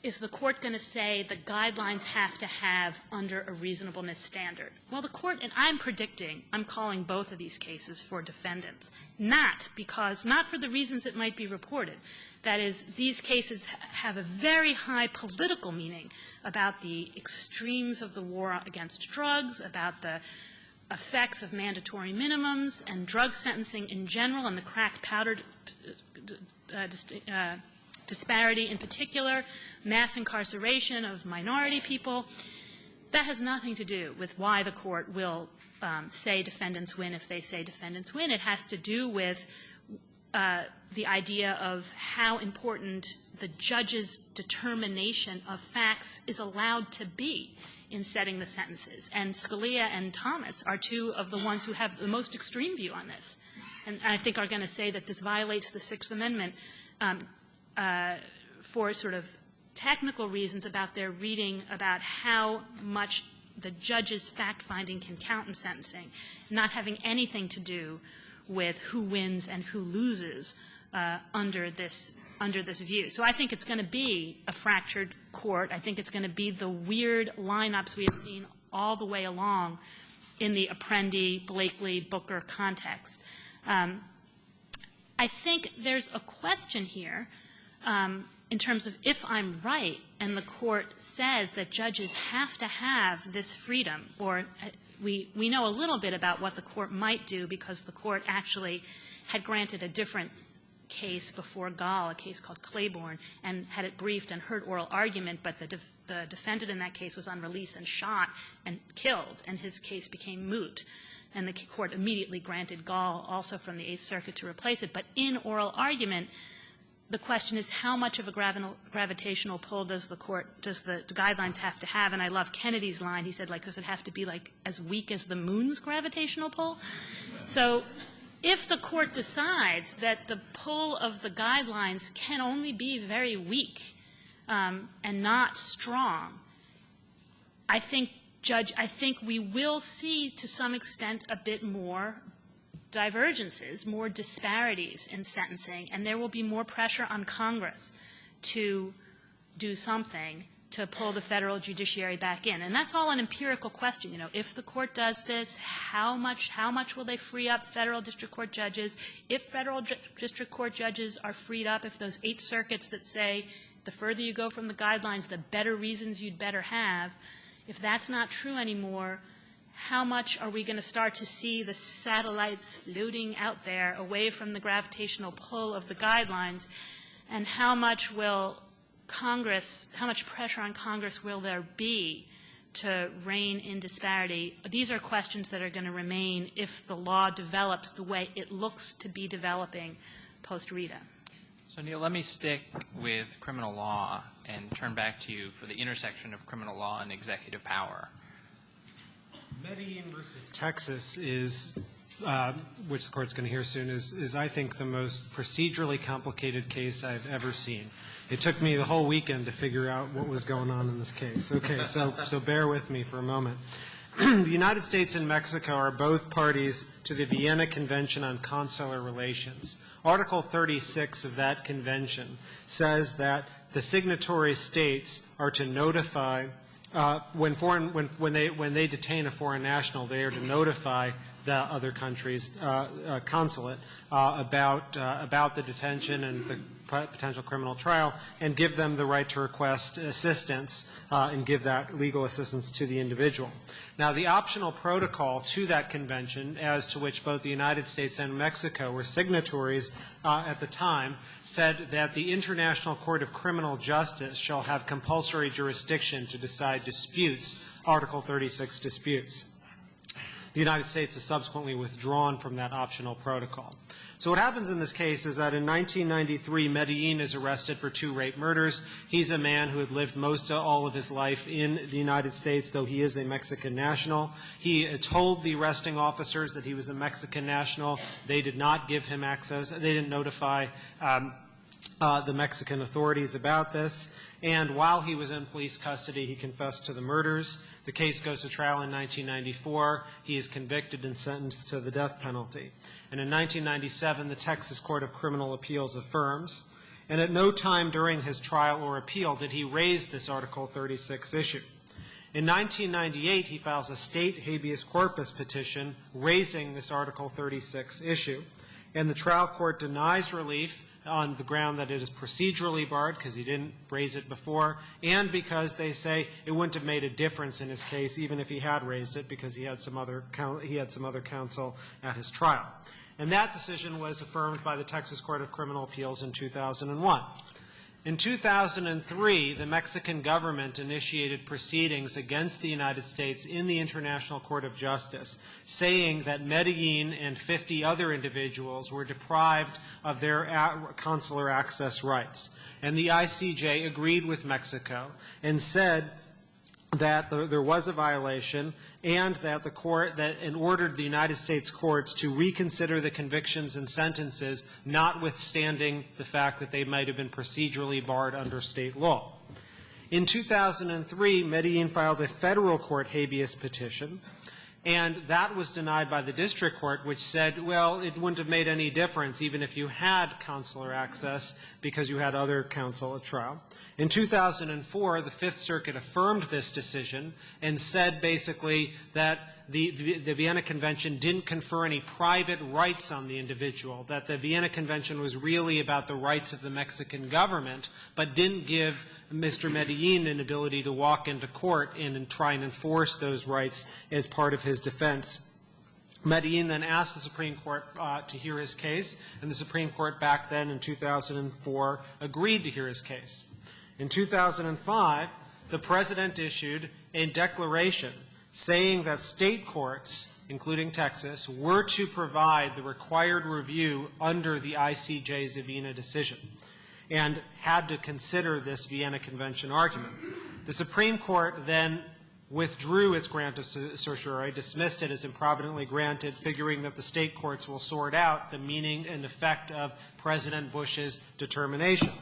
is the court going to say the guidelines have to have under a reasonableness standard? Well, the court, and I'm calling both of these cases for defendants, not for the reasons it might be reported. That is, these cases have a very high political meaning about the extremes of the war against drugs, about the effects of mandatory minimums and drug sentencing in general, and the crack powder disparity in particular, mass incarceration of minority people. That has nothing to do with why the court will say defendants win if they say defendants win. It has to do with the idea of how important the judge's determination of facts is allowed to be in setting the sentences. And Scalia and Thomas are two of the ones who have the most extreme view on this, and I think are going to say that this violates the Sixth Amendment for sort of technical reasons about their reading about how much the judge's fact-finding can count in sentencing, not having anything to do with who wins and who loses under this view. So I think it's going to be a fractured court. I think it's going to be the weird lineups we have seen all the way along in the Apprendi, Blakely, Booker context. I think there's a question here in terms of if I'm right and the court says that judges have to have this freedom, or we know a little bit about what the court might do because the court actually had granted a different case before Gall, a case called Claiborne, and had it briefed and heard oral argument, but the defendant in that case was on release and shot and killed, and his case became moot. And the court immediately granted Gall, also from the Eighth Circuit, to replace it. But in oral argument, the question is how much of a gravitational pull does the guidelines have to have? And I love Kennedy's line. He said, does it have to be, as weak as the moon's gravitational pull? So if the court decides that the pull of the guidelines can only be very weak and not strong, I think we will see to some extent a bit more divergences, more disparities in sentencing, and there will be more pressure on Congress to do something to pull the federal judiciary back in. And that's all an empirical question. If the court does this, how much will they free up federal district court judges? If federal district court judges are freed up, if those 8 circuits that say the further you go from the guidelines, the better reasons you'd better have, if that's not true anymore, how much are we going to start to see the satellites floating out there away from the gravitational pull of the guidelines, and how much pressure on Congress will there be to rein in disparity? These are questions that are going to remain if the law develops the way it looks to be developing post-Rita. So, Neil, let me stick with criminal law and turn back to you for the intersection of criminal law and executive power. Medellin versus Texas is, which the court's going to hear soon, is I think the most procedurally complicated case I've ever seen. It took me the whole weekend to figure out what was going on in this case. Okay, so bear with me for a moment. The United States and Mexico are both parties to the Vienna Convention on Consular Relations. Article 36 of that convention says that the signatory states are to notify when they detain a foreign national, they are to notify the other country's consulate about the detention and the potential criminal trial, and give them the right to request assistance and give that legal assistance to the individual. Now, the optional protocol to that convention, as to which both the United States and Mexico were signatories at the time, said that the International Court of Criminal Justice shall have compulsory jurisdiction to decide disputes, Article 36 disputes. the United States has subsequently withdrawn from that optional protocol. So what happens in this case is that in 1993, Medellin is arrested for 2 rape murders. He's a man who had lived all of his life in the United States, though he is a Mexican national. He told the arresting officers that he was a Mexican national. They did not give him access. They didn't notify the Mexican authorities about this. And while he was in police custody, he confessed to the murders. The case goes to trial in 1994. He is convicted and sentenced to the death penalty. And in 1997, the Texas Court of Criminal Appeals affirms. And at no time during his trial or appeal did he raise this Article 36 issue. In 1998, he files a state habeas corpus petition raising this Article 36 issue. And the trial court denies relief on the ground that it is procedurally barred because he didn't raise it before, and because they say it wouldn't have made a difference in his case even if he had raised it because he had some other counsel at his trial. And that decision was affirmed by the Texas Court of Criminal Appeals in 2001. In 2003, the Mexican government initiated proceedings against the United States in the International Court of Justice, saying that Medellin and 50 other individuals were deprived of their consular access rights. And the ICJ agreed with Mexico and said that there was a violation and that the court and ordered the United States courts to reconsider the convictions and sentences, notwithstanding the fact that they might have been procedurally barred under state law. In 2003, Medellin filed a federal court habeas petition, and that was denied by the district court, which said, well, it wouldn't have made any difference even if you had consular access because you had other counsel at trial. In 2004, the Fifth Circuit affirmed this decision and said basically that the Vienna Convention didn't confer any private rights on the individual, that the Vienna Convention was really about the rights of the Mexican government, but didn't give Mr. Medellin an ability to walk into court and try and enforce those rights as part of his defense. Medellin then asked the Supreme Court to hear his case, and the Supreme Court back then in 2004 agreed to hear his case. In 2005, the President issued a declaration saying that state courts, including Texas, were to provide the required review under the ICJ's Vienna decision and had to consider this Vienna Convention argument. The Supreme Court then withdrew its grant of certiorari, dismissed it as improvidently granted, figuring that the state courts will sort out the meaning and effect of President Bush's determination.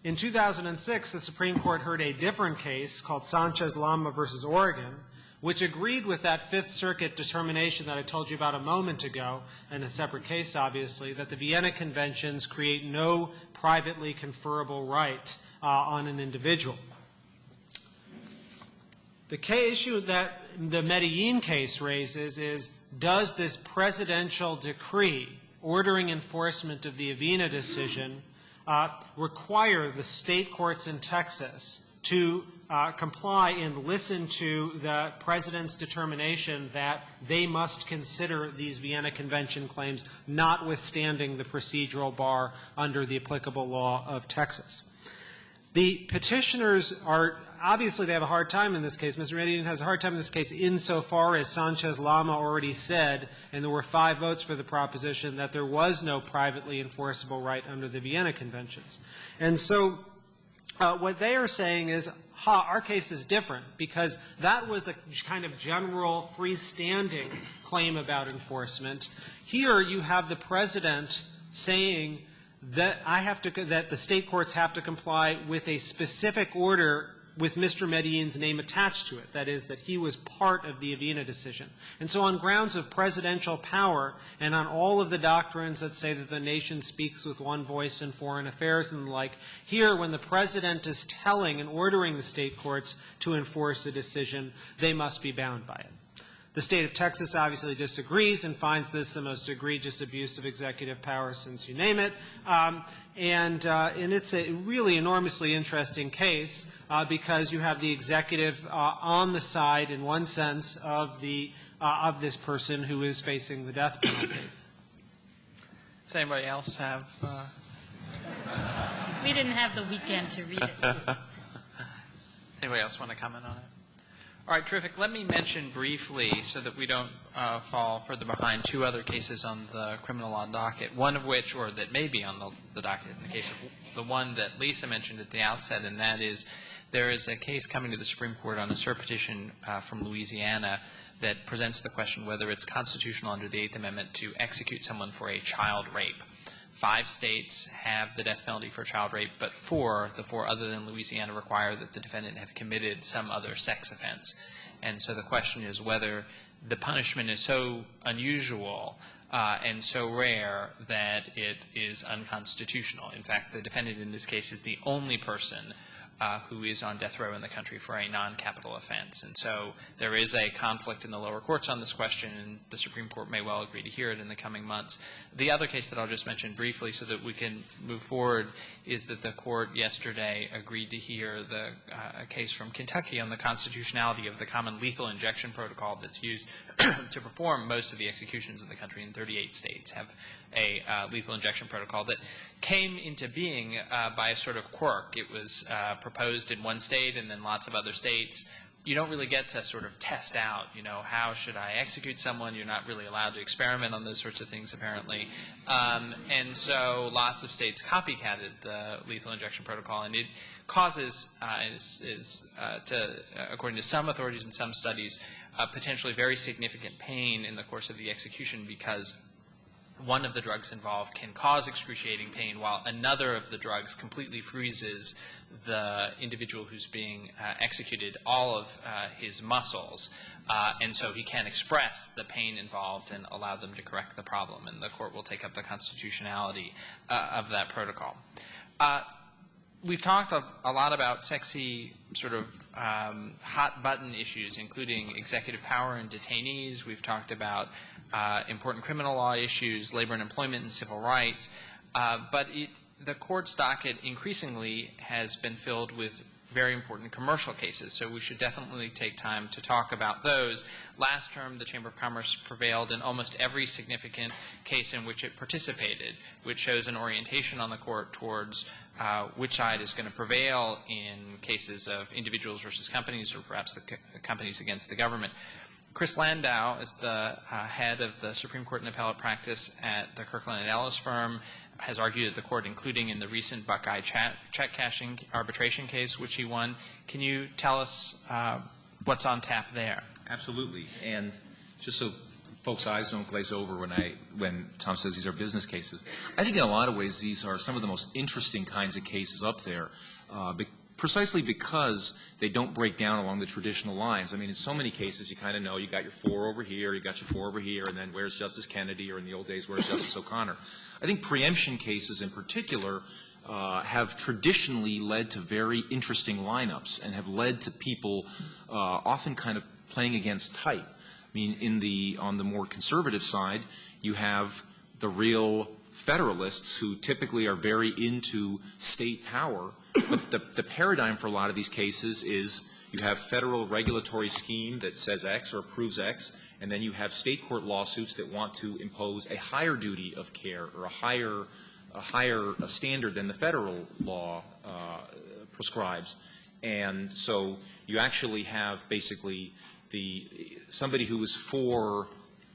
In 2006, the Supreme Court heard a different case called Sanchez-Lama versus Oregon, which agreed with that Fifth Circuit determination that I told you about a moment ago, in a separate case, obviously, that the Vienna Conventions create no privately conferable right on an individual. The issue that the Medellin case raises is, does this presidential decree ordering enforcement of the Vienna decision require the state courts in Texas to comply and listen to the President's determination that they must consider these Vienna Convention claims, notwithstanding the procedural bar under the applicable law of Texas. The petitioners are obviously they have a hard time in this case. Mr. Medellin has a hard time in this case insofar as Sanchez-Lama already said, and there were 5 votes for the proposition, that there was no privately enforceable right under the Vienna Conventions. And so what they are saying is, our case is different, because that was the kind of general freestanding claim about enforcement. Here you have the President saying that that the state courts have to comply with a specific order with Mr. Medellin's name attached to it, that is, that he was part of the Vienna decision. And so on grounds of presidential power and on all of the doctrines that say that the nation speaks with one voice in foreign affairs and the like, here when the President is telling and ordering the state courts to enforce a decision, they must be bound by it. The state of Texas obviously disagrees and finds this the most egregious abuse of executive power since you name it. And it's a really enormously interesting case because you have the executive on the side, in one sense, of this person who is facing the death penalty. Does anybody else have? We didn't have the weekend to read it. Anybody else want to comment on it? All right, terrific. Let me mention briefly, so that we don't fall further behind, two other cases on the criminal law docket, one of which, or that may be on the docket in the case of the one that Lisa mentioned at the outset, and that is there is a case coming to the Supreme Court on a cert petition from Louisiana that presents the question whether it's constitutional under the Eighth Amendment to execute someone for a child rape. 5 states have the death penalty for child rape, but the four other than Louisiana require that the defendant have committed some other sex offense. And so the question is whether the punishment is so unusual and so rare that it is unconstitutional. In fact, the defendant in this case is the only person who is on death row in the country for a non-capital offense. And so there is a conflict in the lower courts on this question, and the Supreme Court may well agree to hear it in the coming months. The other case that I'll just mention briefly so that we can move forward is that the court yesterday agreed to hear a case from Kentucky on the constitutionality of the common lethal injection protocol that's used to perform most of the executions in the country. In 38 states have a lethal injection protocol that came into being by a sort of quirk. It was proposed in one state and then lots of other states. You don't really get to sort of test out, how should I execute someone? You're not really allowed to experiment on those sorts of things, apparently. And so lots of states copycatted the lethal injection protocol, and it causes, according to some authorities and some studies, potentially very significant pain in the course of the execution, because one of the drugs involved can cause excruciating pain, while another of the drugs completely freezes the individual who's being executed, all of his muscles, and so he can't express the pain involved and allow them to correct the problem, and the court will take up the constitutionality of that protocol. We've talked a lot about sexy sort of hot-button issues, including executive power and detainees. We've talked about important criminal law issues, labor and employment and civil rights. But the court's docket increasingly has been filled with very important commercial cases, so we should definitely take time to talk about those. Last term, the Chamber of Commerce prevailed in almost every significant case in which it participated, which shows an orientation on the court towards which side is going to prevail in cases of individuals versus companies, or perhaps the companies against the government. Chris Landau is the head of the Supreme Court and Appellate Practice at the Kirkland & Ellis firm, has argued at the court, including in the recent Buckeye check cashing arbitration case, which he won. Can you tell us what's on tap there? Absolutely. And just so folks' eyes don't glaze over when Tom says these are business cases, I think in a lot of ways these are some of the most interesting kinds of cases up there, precisely because they don't break down along the traditional lines. I mean, in so many cases, you kind of know you got your 4 over here, you got your 4 over here, and then where's Justice Kennedy, or in the old days, where's Justice O'Connor? I think preemption cases in particular have traditionally led to very interesting lineups and have led to people often kind of playing against type. I mean, on the more conservative side, you have the real Federalists who typically are very into state power. But the paradigm for a lot of these cases is you have federal regulatory scheme that says X or approves X, and then you have state court lawsuits that want to impose a higher duty of care or a higher standard than the federal law prescribes. And so you actually have basically somebody who is for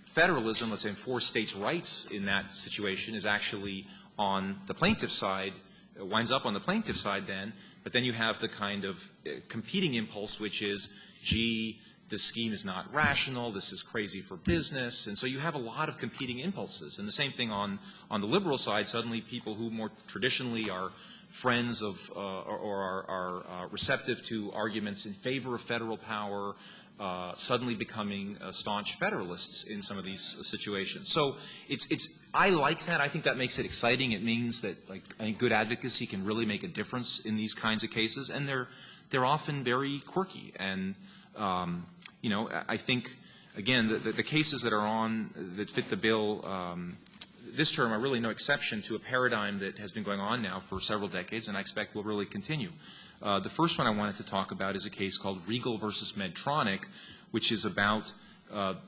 federalism, let's say for states' rights in that situation, is actually on the plaintiff's side, winds up on the plaintiff's side then, but then you have the kind of competing impulse, which is, gee, this scheme is not rational, this is crazy for business, and so you have a lot of competing impulses. And the same thing on the liberal side, suddenly people who more traditionally are friends of or are receptive to arguments in favor of federal power, suddenly becoming staunch Federalists in some of these situations. So I like that. I think that makes it exciting. It means that, I think good advocacy can really make a difference in these kinds of cases, and they're often very quirky. And I think again the cases that fit the bill this term are really no exception to a paradigm that has been going on now for several decades, and I expect will really continue. The first one I wanted to talk about is a case called Regal versus Medtronic, which is about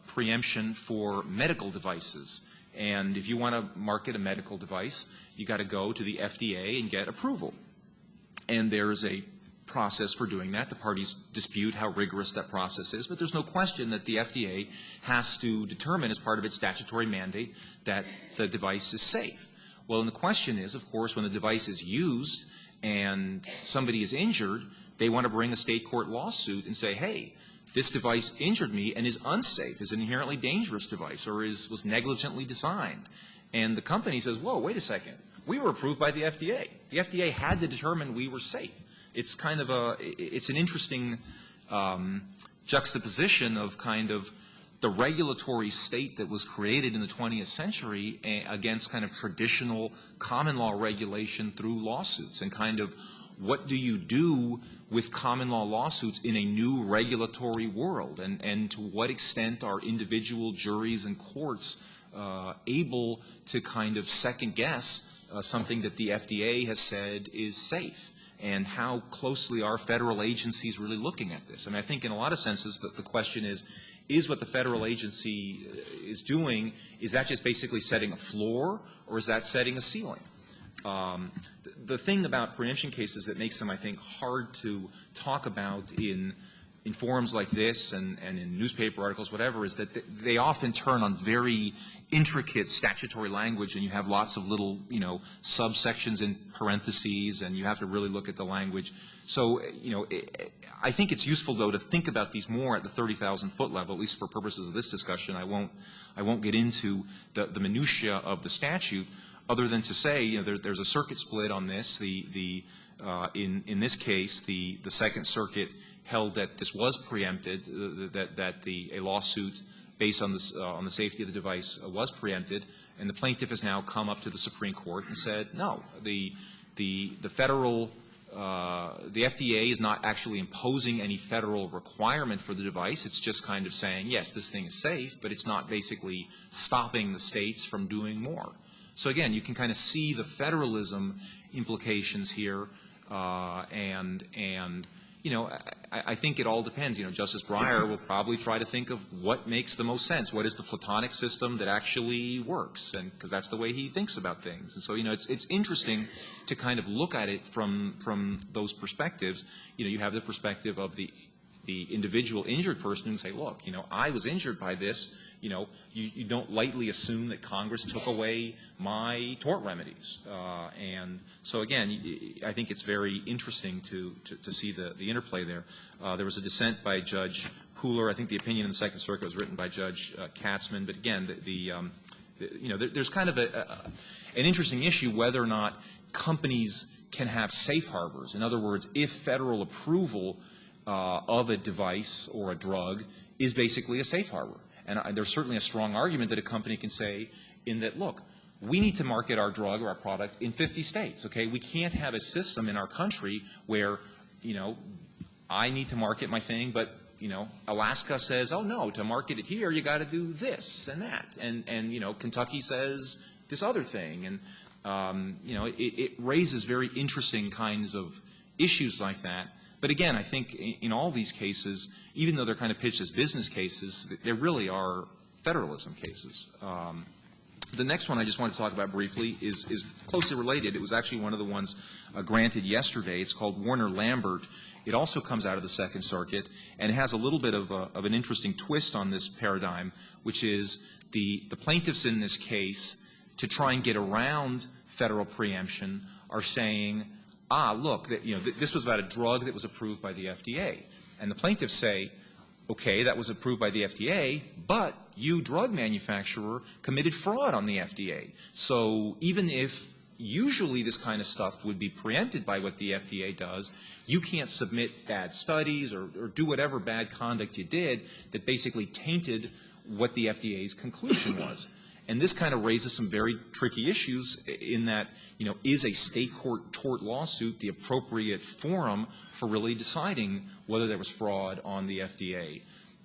preemption for medical devices. And if you want to market a medical device, you got to go to the FDA and get approval. And there's a process for doing that. The parties dispute how rigorous that process is, but there's no question that the FDA has to determine as part of its statutory mandate that the device is safe. Well, and the question is, of course, when the device is used and somebody is injured, they want to bring a state court lawsuit and say, hey, this device injured me and is unsafe, is an inherently dangerous device, or was negligently designed. And the company says, whoa, wait a second. We were approved by the FDA. The FDA had to determine we were safe. It's kind of it's an interesting juxtaposition of kind of the regulatory state that was created in the 20th century against kind of traditional common law regulation through lawsuits, and kind of what do you do with common law lawsuits in a new regulatory world, and to what extent are individual juries and courts able to kind of second guess something that the FDA has said is safe, and how closely are federal agencies really looking at this? I mean, I think in a lot of senses that the question is what the federal agency is doing, is that just basically setting a floor, or is that setting a ceiling? The thing about preemption cases that makes them, I think, hard to talk about in forums like this and in newspaper articles, whatever, is that they often turn on very intricate statutory language, and you have lots of little, subsections in parentheses, and you have to really look at the language. So, I think it's useful, though, to think about these more at the 30,000-foot level, at least for purposes of this discussion. I won't get into the minutiae of the statute, other than to say, there's a circuit split on this. In this case, the Second Circuit held that this was preempted, that a lawsuit based on the safety of the device was preempted, and the plaintiff has now come up to the Supreme Court and said, no, the federal the FDA is not actually imposing any federal requirement for the device. It's just kind of saying, yes, this thing is safe, but it's not basically stopping the states from doing more. So again, you can kind of see the federalism implications here, and I think it all depends. Justice Breyer will probably try to think of what makes the most sense. What is the Platonic system that actually works? And because that's the way he thinks about things. And so, it's interesting to kind of look at it from those perspectives. You have the perspective of the individual injured person and say, look, I was injured by this. You don't lightly assume that Congress took away my tort remedies. And so, again, I think it's very interesting to see the interplay there. There was a dissent by Judge Pooler. I think the opinion in the Second Circuit was written by Judge Katzmann. But, again, there's kind of an interesting issue whether or not companies can have safe harbors. In other words, if federal approval of a device or a drug is basically a safe harbor. And there's certainly a strong argument that a company can say in that, look, we need to market our drug or our product in 50 states, okay? We can't have a system in our country where, I need to market my thing, but, Alaska says, oh, no, to market it here, you got to do this and that. And Kentucky says this other thing. And, it raises very interesting kinds of issues like that. But again, I think in all these cases, even though they're kind of pitched as business cases, they really are federalism cases. The next one I just want to talk about briefly is closely related. It was actually one of the ones granted yesterday. It's called Warner-Lambert. It also comes out of the Second Circuit, and it has a little bit of an interesting twist on this paradigm, which is the plaintiffs in this case, to try and get around federal preemption, are saying, look, this was about a drug that was approved by the FDA. And the plaintiffs say, okay, that was approved by the FDA, but you, drug manufacturer, committed fraud on the FDA. So even if usually this kind of stuff would be preempted by what the FDA does, you can't submit bad studies or do whatever bad conduct you did that basically tainted what the FDA's conclusion was. And this kind of raises some very tricky issues in that, is a state court tort lawsuit the appropriate forum for really deciding whether there was fraud on the FDA?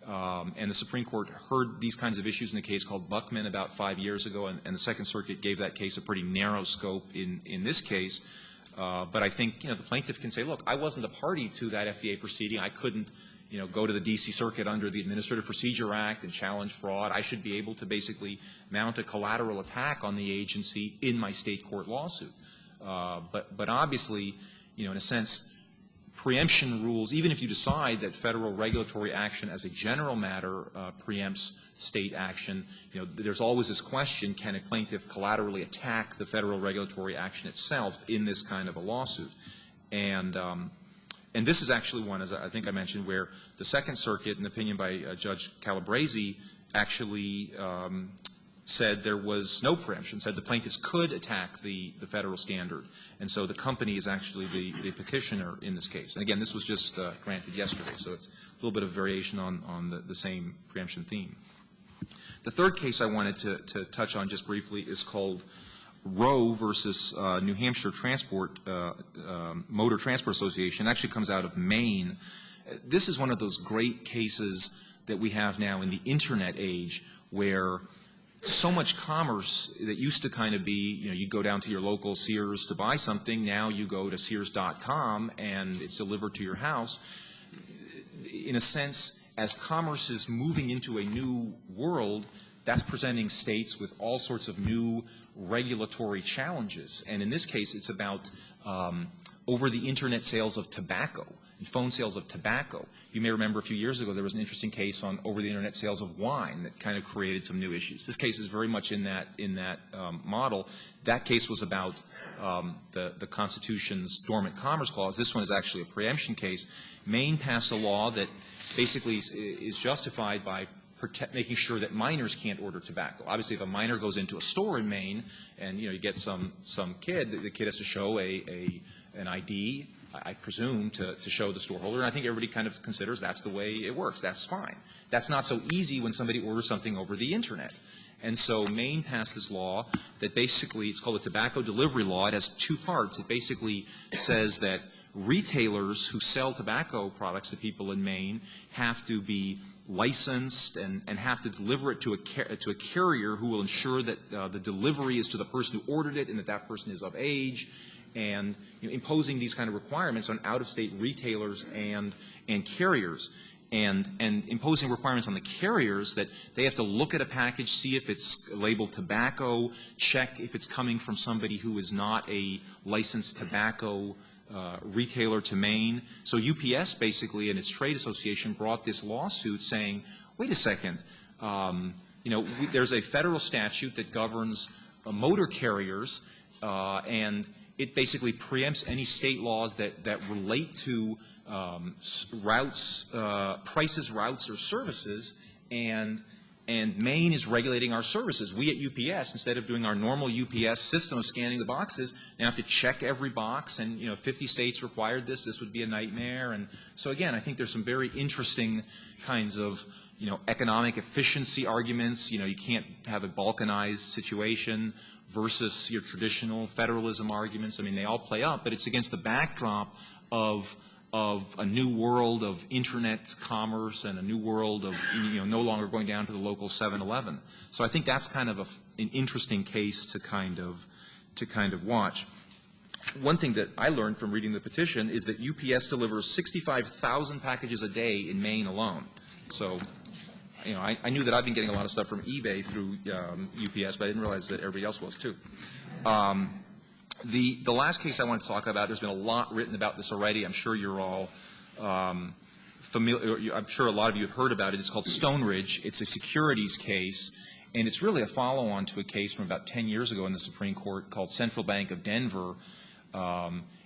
And the Supreme Court heard these kinds of issues in a case called Buckman about 5 years ago, and the Second Circuit gave that case a pretty narrow scope in this case. But I think, the plaintiff can say, look, I wasn't a party to that FDA proceeding. I couldn't go to the D.C. Circuit under the Administrative Procedure Act and challenge fraud. I should be able to basically mount a collateral attack on the agency in my state court lawsuit. But obviously, in a sense, preemption rules, even if you decide that federal regulatory action as a general matter preempts state action, there's always this question, can a plaintiff collaterally attack the federal regulatory action itself in this kind of a lawsuit? And this is actually one, as I think I mentioned, where the Second Circuit, an opinion by Judge Calabresi, actually said there was no preemption, said the plaintiffs could attack the federal standard. And so the company is actually the petitioner in this case. And again, this was just granted yesterday, so it's a little bit of variation on the same preemption theme. The third case I wanted to touch on just briefly is called Roe versus New Hampshire Motor Transport Association. It actually comes out of Maine. This is one of those great cases that we have now in the Internet age where so much commerce that used to kind of be, you go down to your local Sears to buy something. Now you go to Sears.com and it's delivered to your house. In a sense, as commerce is moving into a new world, that's presenting states with all sorts of new regulatory challenges. And in this case, it's about over the Internet sales of tobacco and phone sales of tobacco. You may remember a few years ago there was an interesting case on over the Internet sales of wine that kind of created some new issues. This case is very much in that model. That case was about the Constitution's Dormant Commerce Clause. This one is actually a preemption case. Maine passed a law that basically is justified by making sure that minors can't order tobacco. Obviously, if a minor goes into a store in Maine and you get some kid, the kid has to show an ID, I presume, to show the storeholder. And I think everybody kind of considers that's the way it works. That's fine. That's not so easy when somebody orders something over the Internet. And so Maine passed this law that basically, it's called a tobacco delivery law. It has two parts. It basically says that retailers who sell tobacco products to people in Maine have to be licensed and have to deliver it to a carrier who will ensure that the delivery is to the person who ordered it and that person is of age, and imposing these kind of requirements on out-of-state retailers and carriers, and imposing requirements on the carriers that they have to look at a package, see if it's labeled tobacco, check if it's coming from somebody who is not a licensed tobacco retailer to Maine. So UPS basically and its trade association brought this lawsuit saying, wait a second, there's a federal statute that governs motor carriers, and it basically preempts any state laws that relate to routes, prices, routes, or services, and Maine is regulating our services. We at UPS, instead of doing our normal UPS system of scanning the boxes, now have to check every box, and 50 states required this. This would be a nightmare. And so again, I think there's some very interesting kinds of economic efficiency arguments. You can't have a balkanized situation versus your traditional federalism arguments. I mean, they all play up, but it's against the backdrop of a new world of Internet commerce and a new world of no longer going down to the local 7-Eleven. So I think that's kind of an interesting case to kind of watch. One thing that I learned from reading the petition is that UPS delivers 65,000 packages a day in Maine alone. So I knew that I've been getting a lot of stuff from eBay through UPS, but I didn't realize that everybody else was too. The last case I want to talk about, there's been a lot written about this already. I'm sure you're all familiar. I'm sure a lot of you have heard about it. It's called Stone Ridge. It's a securities case, and it's really a follow-on to a case from about 10 years ago in the Supreme Court called Central Bank of Denver.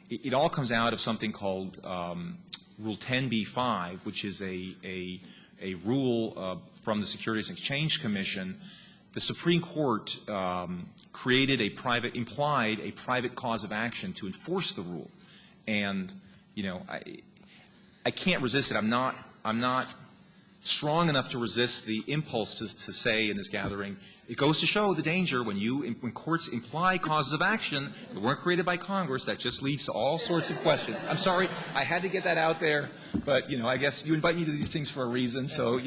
It all comes out of something called Rule 10b-5, which is a rule from the Securities and Exchange Commission. The Supreme Court implied a private cause of action to enforce the rule, and I can't resist it. I'm not strong enough to resist the impulse to say in this gathering, it goes to show the danger when courts imply causes of action that weren't created by Congress. That just leads to all sorts of questions. I'm sorry, I had to get that out there, but I guess you invite me to these things for a reason, so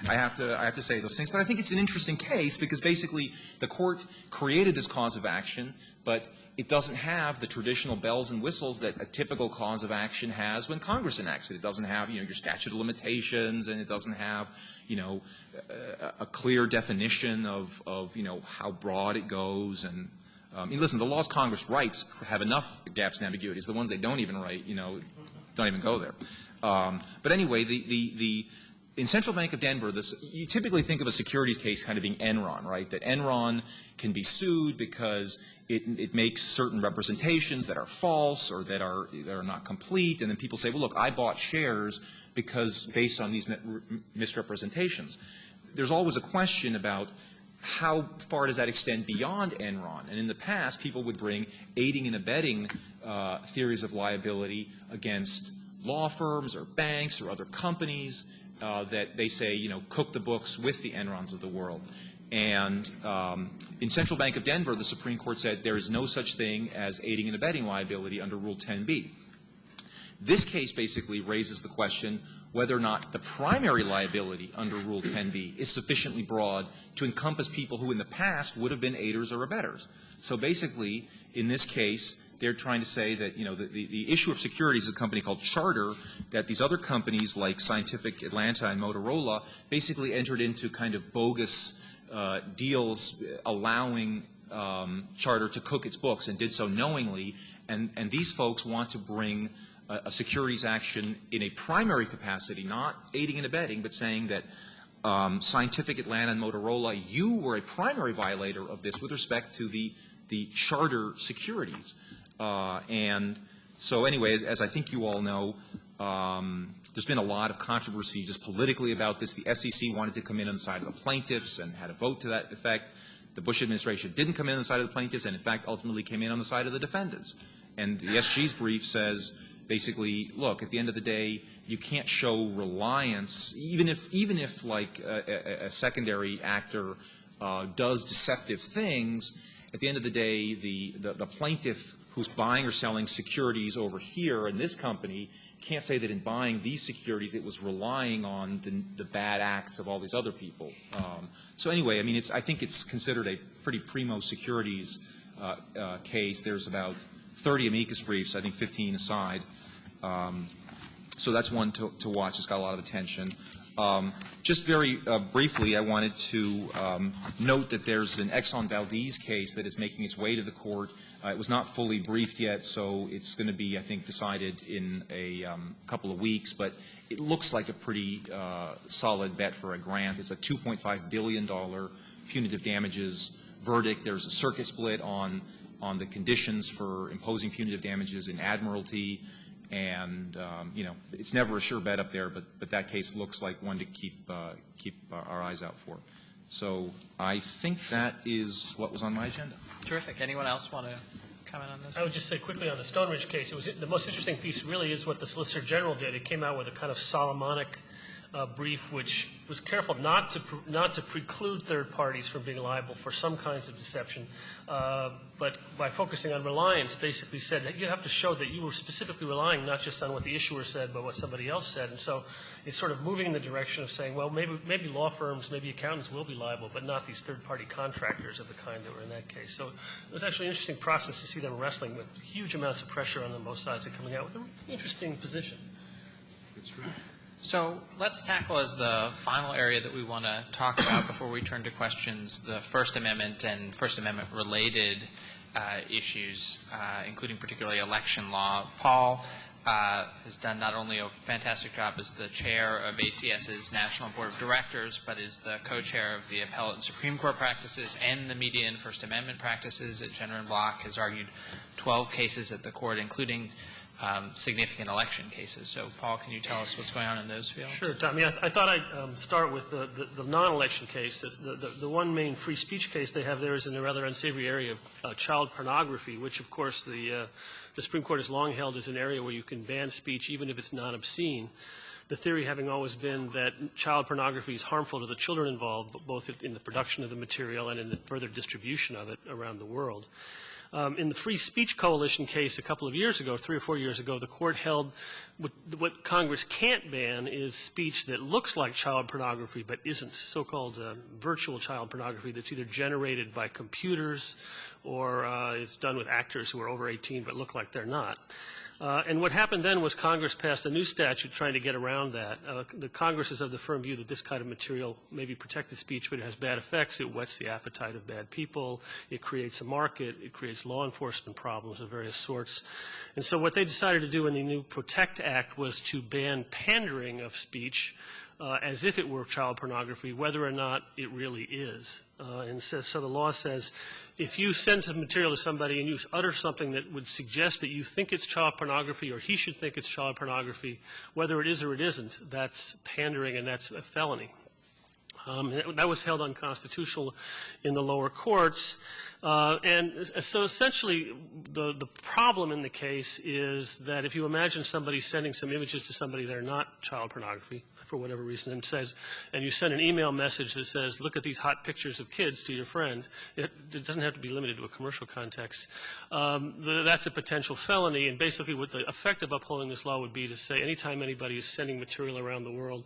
I have to say those things. But I think it's an interesting case because basically the court created this cause of action, but it doesn't have the traditional bells and whistles that a typical cause of action has when Congress enacts it. It doesn't have, your statute of limitations, and it doesn't have, a clear definition of how broad it goes. And listen, the laws Congress writes have enough gaps and ambiguities. The ones they don't even write, don't even go there. But anyway, in Central Bank of Denver, you typically think of a securities case kind of being Enron, right? That Enron can be sued because it makes certain representations that are false or that are not complete, and then people say, well, look, I bought shares because based on these misrepresentations. There's always a question about how far does that extend beyond Enron? And in the past, people would bring aiding and abetting theories of liability against law firms or banks or other companies that they say, cook the books with the Enrons of the world. And in Central Bank of Denver, the Supreme Court said there is no such thing as aiding and abetting liability under Rule 10b. This case basically raises the question whether or not the primary liability under Rule 10b is sufficiently broad to encompass people who in the past would have been aiders or abettors. So basically, in this case, they're trying to say that, the issue of securities is a company called Charter, that these other companies like Scientific Atlanta and Motorola basically entered into kind of bogus deals allowing Charter to cook its books and did so knowingly. And these folks want to bring a securities action in a primary capacity, not aiding and abetting, but saying that Scientific Atlanta and Motorola, you were a primary violator of this with respect to the Charter securities. And so anyway, as I think you all know, there's been a lot of controversy just politically about this. The SEC wanted to come in on the side of the plaintiffs and had a vote to that effect. The Bush administration didn't come in on the side of the plaintiffs and, in fact, ultimately came in on the side of the defendants. And the SG's brief says basically, look, at the end of the day, you can't show reliance, even if like a secondary actor does deceptive things. At the end of the day, the plaintiff who's buying or selling securities over here in this company can't say that in buying these securities it was relying on the bad acts of all these other people. So anyway, I mean, I think it's considered a pretty primo securities case. There's about 30 amicus briefs, I think 15 aside. So that's one to watch. It's got a lot of attention. Just very briefly, I wanted to note that there's an Exxon Valdez case that is making its way to the court. It was not fully briefed yet, so it's going to be, I think, decided in a couple of weeks. But it looks like a pretty solid bet for a grant. It's a $2.5 billion punitive damages verdict. There's a circuit split on the conditions for imposing punitive damages in Admiralty. And, it's never a sure bet up there, but that case looks like one to keep our eyes out for. So I think that is what was on my agenda. Terrific. Anyone else want to comment on this? I would just say quickly on the Stonebridge case, the most interesting piece really is what the Solicitor General did. It came out with a kind of Solomonic brief, which was careful not to preclude third parties from being liable for some kinds of deception, but by focusing on reliance, basically said that you have to show that you were specifically relying not just on what the issuer said, but what somebody else said. And so it's sort of moving in the direction of saying, well, maybe law firms, maybe accountants will be liable, but not these third-party contractors of the kind that were in that case. So it was actually an interesting process to see them wrestling with huge amounts of pressure on them both sides and coming out with an interesting position. That's true. So let's tackle as the final area that we want to talk about before we turn to questions the First Amendment and First Amendment related issues, including particularly election law. Paul has done not only a fantastic job as the chair of ACS's National Board of Directors, but is the co-chair of the Appellate and Supreme Court practices and the Media and First Amendment practices at Jenner & Block, has argued 12 cases at the court, including significant election cases. So, Paul, can you tell us what's going on in those fields? Sure, Tommy. I thought I'd start with the non-election case. The one main free speech case they have there is in a rather unsavory area of child pornography, which, of course, the Supreme Court has long held as an area where you can ban speech even if it's not obscene. The theory having always been that child pornography is harmful to the children involved, both in the production of the material and in the further distribution of it around the world. In the Free Speech Coalition case a couple of years ago, 3 or 4 years ago, the court held what Congress can't ban is speech that looks like child pornography but isn't, so-called virtual child pornography that's either generated by computers or is done with actors who are over 18 but look like they're not. And what happened then was Congress passed a new statute trying to get around that. The Congress is of the firm view that this kind of material may be protected speech, but it has bad effects. It whets the appetite of bad people. It creates a market. It creates law enforcement problems of various sorts. And so what they decided to do in the new PROTECT Act was to ban pandering of speech as if it were child pornography, whether or not it really is. And so the law says if you send some material to somebody and you utter something that would suggest that you think it's child pornography or he should think it's child pornography, whether it is or it isn't, that's pandering and that's a felony. That was held unconstitutional in the lower courts. And so essentially the problem in the case is that if you imagine somebody sending some images to somebody that are not child pornography, for whatever reason, and you send an email message that says, look at these hot pictures of kids to your friend, it doesn't have to be limited to a commercial context, that's a potential felony. And basically what the effect of upholding this law would be to say anytime anybody is sending material around the world,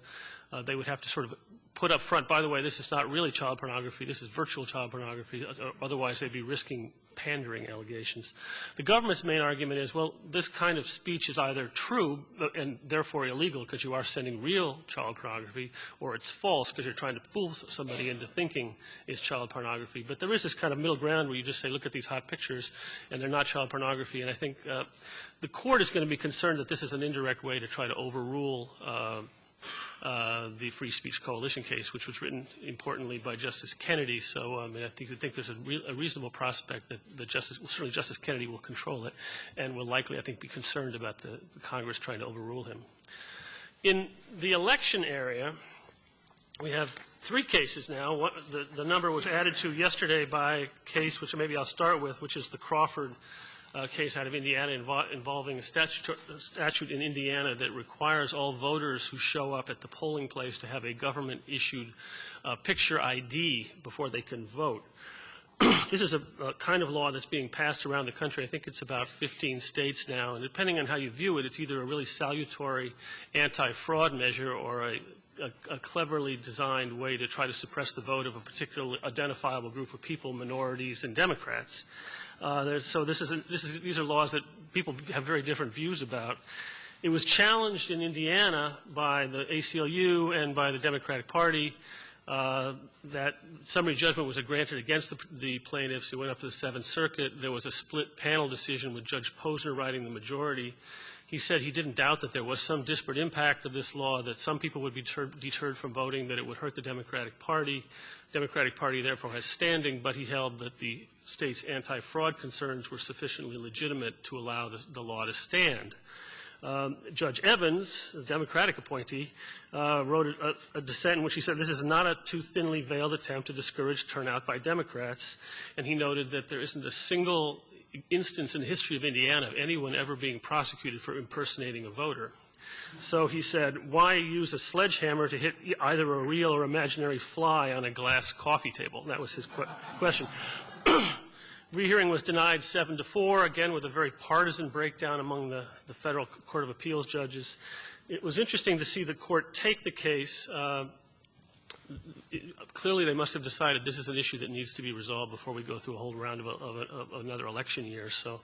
they would have to sort of put up front, by the way, this is not really child pornography, this is virtual child pornography, otherwise they'd be risking pandering allegations. The government's main argument is, well, this kind of speech is either true and therefore illegal because you are sending real child pornography, or it's false because you're trying to fool somebody into thinking it's child pornography. But there is this kind of middle ground where you just say, look at these hot pictures, and they're not child pornography. And I think the court is going to be concerned that this is an indirect way to try to overrule the Free Speech Coalition case, which was written importantly by Justice Kennedy. So I think there's a reasonable prospect that certainly Justice Kennedy will control it and will likely, I think, be concerned about the Congress trying to overrule him. In the election area, we have 3 cases now. The number was added to yesterday by a case, which maybe I'll start with, which is the Crawford case out of Indiana involving a statute in Indiana that requires all voters who show up at the polling place to have a government-issued picture ID before they can vote. This is a kind of law that's being passed around the country. I think it's about 15 states now, and depending on how you view it, it's either a really salutary anti-fraud measure or a cleverly designed way to try to suppress the vote of a particularly identifiable group of people, minorities and Democrats. So these are laws that people have very different views about. It was challenged in Indiana by the ACLU and by the Democratic Party. That summary judgment was granted against the plaintiffs. It went up to the Seventh Circuit. There was a split panel decision with Judge Posner writing the majority. He said he didn't doubt that there was some disparate impact of this law, that some people would be deterred from voting, that it would hurt the Democratic Party. The Democratic Party therefore has standing, but he held that the state's anti-fraud concerns were sufficiently legitimate to allow the law to stand. Judge Evans, the Democratic appointee, wrote a dissent in which he said this is not a too thinly veiled attempt to discourage turnout by Democrats, and he noted that there isn't a single instance in the history of Indiana of anyone ever being prosecuted for impersonating a voter. So he said, why use a sledgehammer to hit either a real or imaginary fly on a glass coffee table? That was his question. Rehearing was denied 7-4, again with a very partisan breakdown among the Federal Court of Appeals judges. It was interesting to see the court take the case. Clearly they must have decided this is an issue that needs to be resolved before we go through a whole round of another election year. So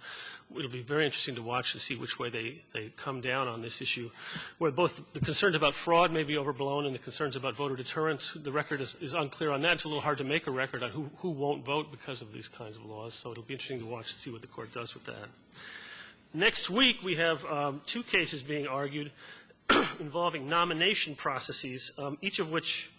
it'll be very interesting to watch and see which way they come down on this issue, where both the concerns about fraud may be overblown and the concerns about voter deterrence. The record is unclear on that. It's a little hard to make a record on who won't vote because of these kinds of laws. So it'll be interesting to watch and see what the court does with that. Next week we have 2 cases being argued involving nomination processes, each of which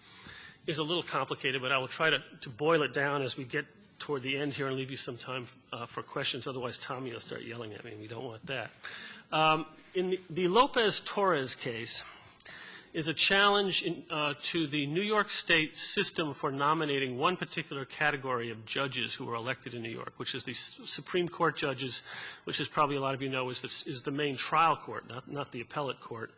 is a little complicated, but I will try to boil it down as we get toward the end here and leave you some time for questions. Otherwise, Tommy will start yelling at me, and we don't want that. In the Lopez-Torres case is a challenge to the New York State system for nominating one particular category of judges who are elected in New York, which is the Supreme Court judges, which, as probably a lot of you know, is the main trial court, not the appellate court.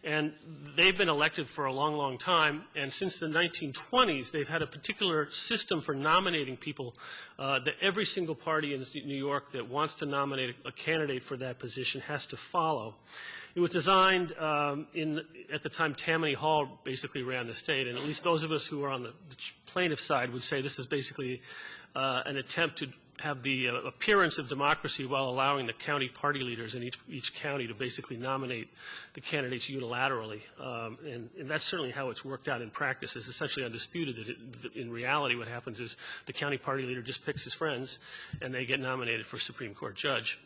And they've been elected for a long, long time. And since the 1920s, they've had a particular system for nominating people that every single party in New York that wants to nominate a candidate for that position has to follow. It was designed at the time Tammany Hall basically ran the state. And at least those of us who are on the plaintiff side would say this is basically an attempt to have the appearance of democracy while allowing the county party leaders in each county to basically nominate the candidates unilaterally. And that's certainly how it's worked out in practice. It's essentially undisputed that in reality what happens is the county party leader just picks his friends and they get nominated for Supreme Court judge.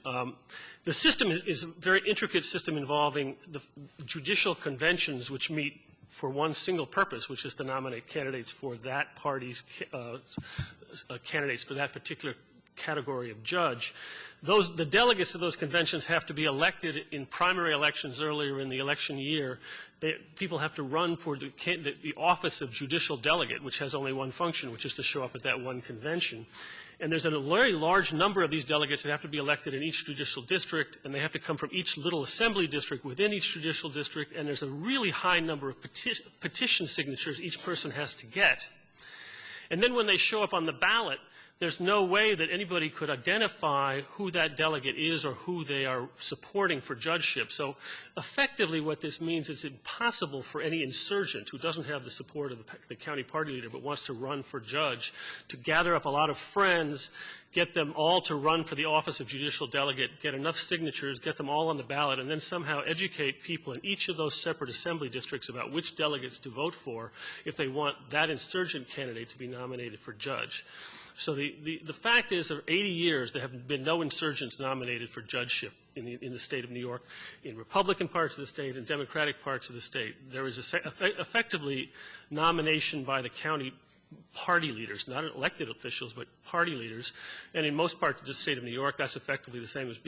The system is a very intricate system involving the judicial conventions which meet for one single purpose, which is to nominate candidates for that party's candidates for that particular category of judge. The delegates of those conventions have to be elected in primary elections earlier in the election year. People have to run for the office of judicial delegate, which has only one function, which is to show up at that one convention. And there's a very large number of these delegates that have to be elected in each judicial district, and they have to come from each little assembly district within each judicial district, and there's a really high number of petition signatures each person has to get. And then when they show up on the ballot, there's no way that anybody could identify who that delegate is or who they are supporting for judgeship. So effectively what this means is it's impossible for any insurgent who doesn't have the support of the county party leader but wants to run for judge to gather up a lot of friends, get them all to run for the office of judicial delegate, get enough signatures, get them all on the ballot, and then somehow educate people in each of those separate assembly districts about which delegates to vote for if they want that insurgent candidate to be nominated for judge. So the fact is, for 80 years, there have been no insurgents nominated for judgeship in the state of New York, in Republican parts of the state and Democratic parts of the state. There is effectively nomination by the county party leaders, not elected officials, but party leaders. And in most parts of the state of New York, that's effectively the same as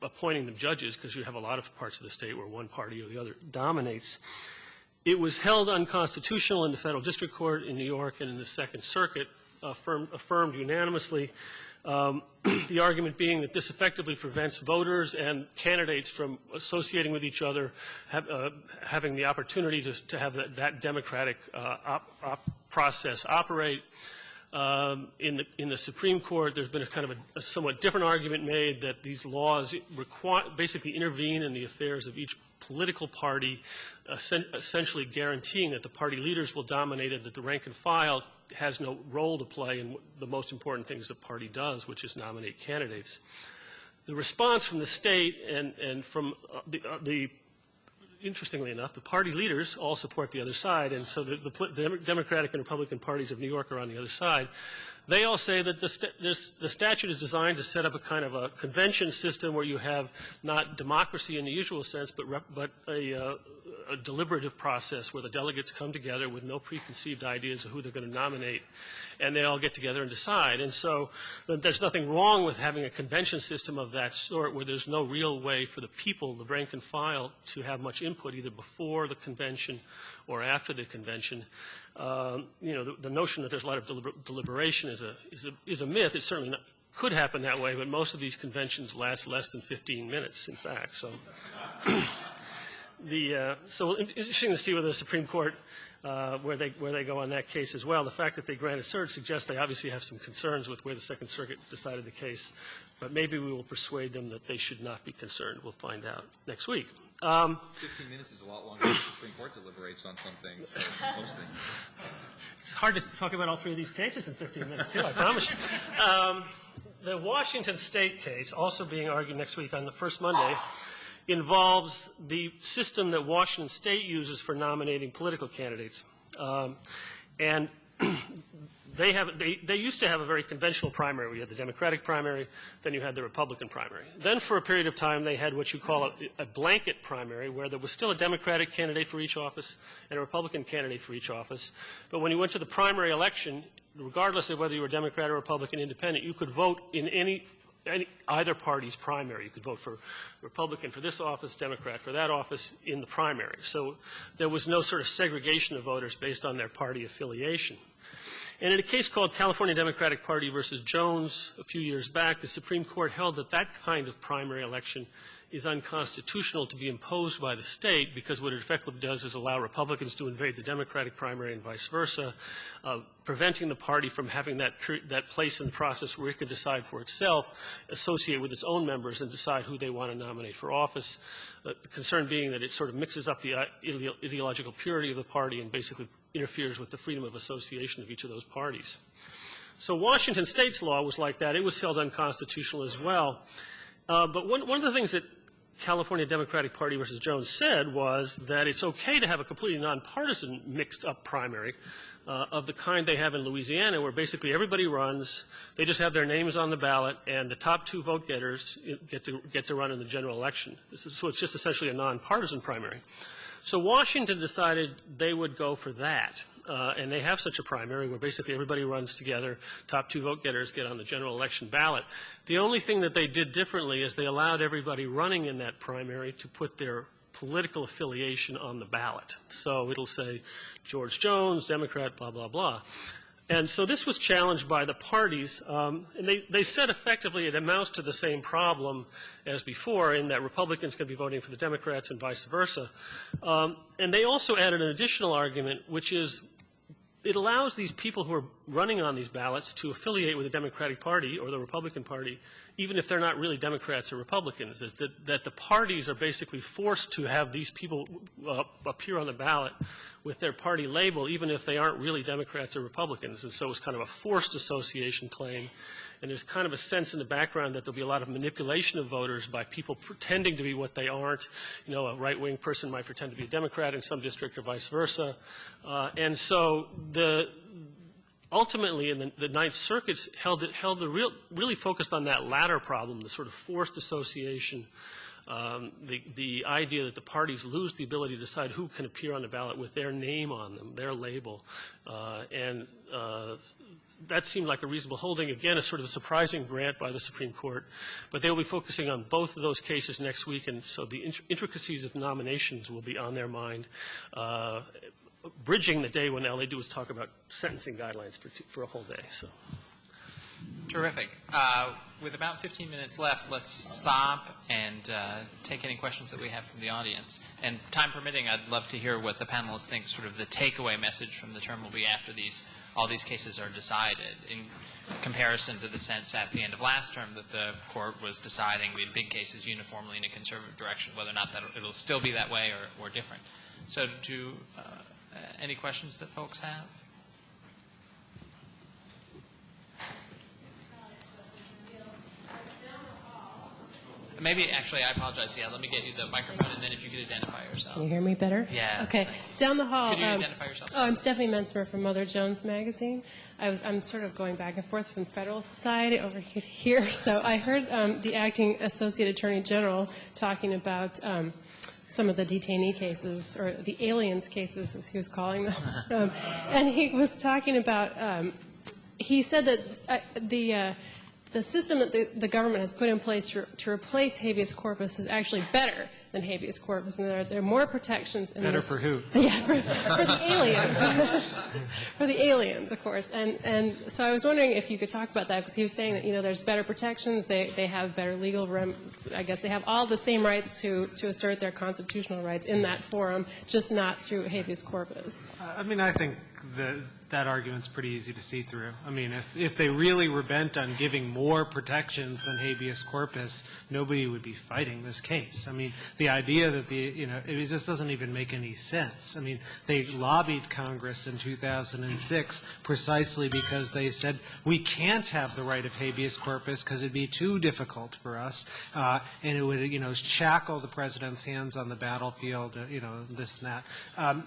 appointing them judges, because you have a lot of parts of the state where one party or the other dominates. It was held unconstitutional in the Federal District Court in New York and in the Second Circuit, affirmed unanimously, the argument being that this effectively prevents voters and candidates from associating with each other, having the opportunity to have that democratic process operate. In the Supreme Court, there's been a kind of a somewhat different argument made that these laws basically intervene in the affairs of each political party, essentially guaranteeing that the party leaders will dominate it, that the rank and file has no role to play in the most important things the party does, which is nominate candidates. The response from the state and from interestingly enough, the party leaders all support the other side, and so the Democratic and Republican parties of New York are on the other side. They all say that the statute is designed to set up a kind of a convention system where you have not democracy in the usual sense, but a deliberative process where the delegates come together with no preconceived ideas of who they're going to nominate, and they all get together and decide. And so there's nothing wrong with having a convention system of that sort where there's no real way for the people, the rank and file, to have much input either before the convention or after the convention. The notion that there's a lot of deliberation is a myth. It certainly could happen that way, but most of these conventions last less than 15 minutes, in fact. So, so interesting to see whether the Supreme Court, where they go on that case as well. The fact that they granted cert suggests they obviously have some concerns with where the Second Circuit decided the case, but maybe we will persuade them that they should not be concerned. We'll find out next week. 15 minutes is a lot longer than the Supreme Court deliberates on some things, so most things. It's hard to talk about all three of these cases in 15 minutes, too, I promise you. The Washington State case, also being argued next week on the first Monday, involves the system that Washington State uses for nominating political candidates. And they used to have a very conventional primary. We had the Democratic primary, then you had the Republican primary. Then for a period of time they had what you call a blanket primary, where there was still a Democratic candidate for each office and a Republican candidate for each office. But when you went to the primary election, regardless of whether you were Democrat or Republican independent, you could vote in either party's primary. You could vote for Republican for this office, Democrat for that office in the primary. So there was no sort of segregation of voters based on their party affiliation. And in a case called California Democratic Party versus Jones a few years back, the Supreme Court held that that kind of primary election is unconstitutional to be imposed by the state, because what it effectively does is allow Republicans to invade the Democratic primary and vice versa, preventing the party from having that place in the process where it can decide for itself, associate with its own members, and decide who they want to nominate for office. The concern being that it sort of mixes up the ideological purity of the party and basically interferes with the freedom of association of each of those parties. So Washington State's law was like that. It was held unconstitutional as well. But one of the things that California Democratic Party versus Jones said was that it's okay to have a completely nonpartisan mixed-up primary of the kind they have in Louisiana, where basically everybody runs, they just have their names on the ballot, and the top 2 vote-getters get to run in the general election. So it's just essentially a nonpartisan primary. So Washington decided they would go for that. And they have such a primary where basically everybody runs together, top 2 vote-getters get on the general election ballot. The only thing that they did differently is they allowed everybody running in that primary to put their political affiliation on the ballot. So it'll say George Jones, Democrat, blah, blah, blah. And so this was challenged by the parties, and they said effectively it amounts to the same problem as before, in that Republicans can be voting for the Democrats and vice versa. And they also added an additional argument, which is it allows these people who are running on these ballots to affiliate with the Democratic Party or the Republican Party, even if they're not really Democrats or Republicans, that the parties are basically forced to have these people appear on the ballot with their party label, even if they aren't really Democrats or Republicans. And so it's kind of a forced association claim. And there's kind of a sense in the background that there'll be a lot of manipulation of voters by people pretending to be what they aren't. You know, a right-wing person might pretend to be a Democrat in some district or vice versa. And so ultimately, in the Ninth Circuit really focused on that latter problem, the sort of forced association, the idea that the parties lose the ability to decide who can appear on the ballot with their name on them, their label. That seemed like a reasonable holding. Again, a sort of a surprising grant by the Supreme Court. But they will be focusing on both of those cases next week, and so the intricacies of nominations will be on their mind, bridging the day when all they do is talk about sentencing guidelines for a whole day. So. Terrific. With about 15 minutes left, let's stop and take any questions that we have from the audience. And time permitting, I'd love to hear what the panelists think sort of the takeaway message from the term will be after all these cases are decided, in comparison to the sense at the end of last term that the court was deciding the big cases uniformly in a conservative direction, whether or not that it'll still be that way or different. So any questions that folks have? Maybe, actually, I apologize. Yeah, let me get you the microphone, and then if you could identify yourself. Can you hear me better? Yeah. Okay. Down the hall. Could you identify yourself? Oh, I'm Stephanie Mensmer from Mother Jones Magazine. I'm sort of going back and forth from Federalist Society over here. So I heard the acting Associate Attorney General talking about some of the detainee cases, or the aliens cases, as he was calling them. And he was talking about, he said that the system that the government has put in place to replace habeas corpus is actually better than habeas corpus, and there are more protections in Better this. for who? Yeah, for the aliens. For the aliens, of course. And so I was wondering if you could talk about that, because he was saying that, there's better protections, they have better legal I guess they have all the same rights to assert their constitutional rights in that forum, just not through habeas corpus. I mean, I think that argument's pretty easy to see through. I mean, if they really were bent on giving more protections than habeas corpus, nobody would be fighting this case. I mean, the idea that it just doesn't even make any sense. I mean, they lobbied Congress in 2006 precisely because they said we can't have the right of habeas corpus because it'd be too difficult for us, and it would, shackle the president's hands on the battlefield, this and that.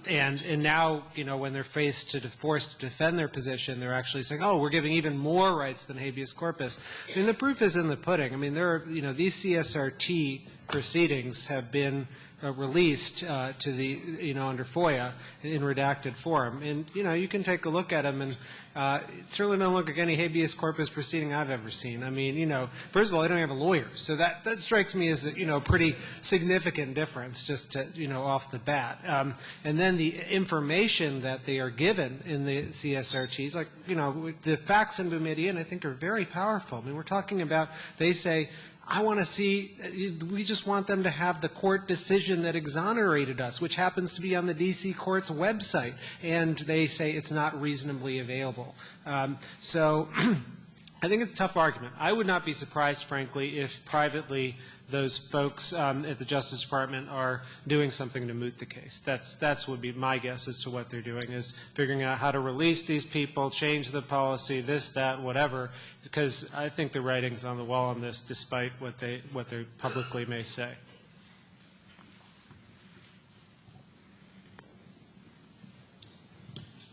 And now, when they're forced to defend their position, they're actually saying, oh, we're giving even more rights than habeas corpus. I mean, the proof is in the pudding. I mean, these CSRT proceedings have been released to the, under FOIA in redacted form. And, you can take a look at them, and certainly don't look like any habeas corpus proceeding I've ever seen. I mean, first of all, they don't have a lawyer. So that strikes me as a, pretty significant difference just to, off the bat. And then the information that they are given in the CSRTs, like, the facts in Boumediene, I think, are very powerful. I mean, we're talking about, they say, I want to see, we just want them to have the court decision that exonerated us, which happens to be on the D.C. Court's website, and they say it's not reasonably available. So I think it's a tough argument. I would not be surprised, frankly, if privately those folks at the Justice Department are doing something to moot the case. That's would be my guess as to what they're doing, is figuring out how to release these people, change the policy, this, that, whatever, because I think the writing's on the wall on this, despite what they publicly may say.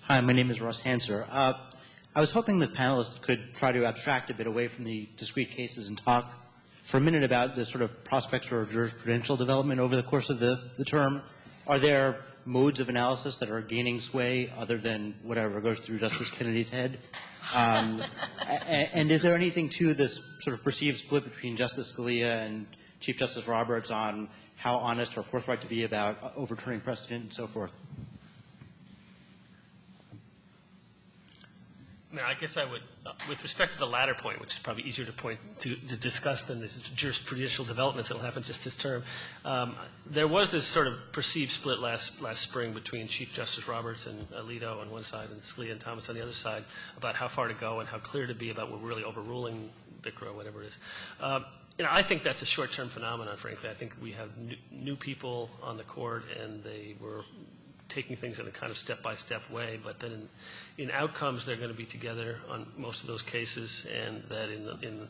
Hi, my name is Russ Hanser. I was hoping the panelists could try to abstract a bit away from the discrete cases and talk for a minute about the sort of prospects for jurisprudential development over the course of the term. Are there modes of analysis that are gaining sway other than whatever goes through Justice Kennedy's head? And is there anything to this sort of perceived split between Justice Scalia and Chief Justice Roberts on how honest or forthright to be about overturning precedent and so forth? I mean, I guess I would, with respect to the latter point, which is probably easier to discuss than this jurisprudential developments that will happen just this term, there was this sort of perceived split last spring between Chief Justice Roberts and Alito on one side and Scalia and Thomas on the other side about how far to go and how clear to be about we're really overruling BICRA or whatever it is. I think that's a short-term phenomenon, frankly. I think we have new people on the court, and they were taking things in a kind of step-by-step way, but then in outcomes they're going to be together on most of those cases, and that in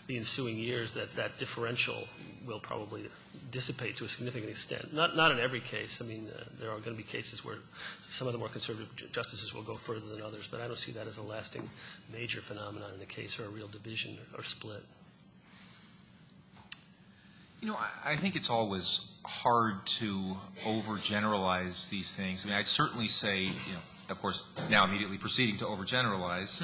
the ensuing years that differential will probably dissipate to a significant extent. Not in every case. I mean, there are going to be cases where some of the more conservative justices will go further than others, but I don't see that as a lasting major phenomenon in the case or a real division or split. I think it's always hard to overgeneralize these things. I mean, I'd certainly say, of course, now immediately proceeding to overgeneralize.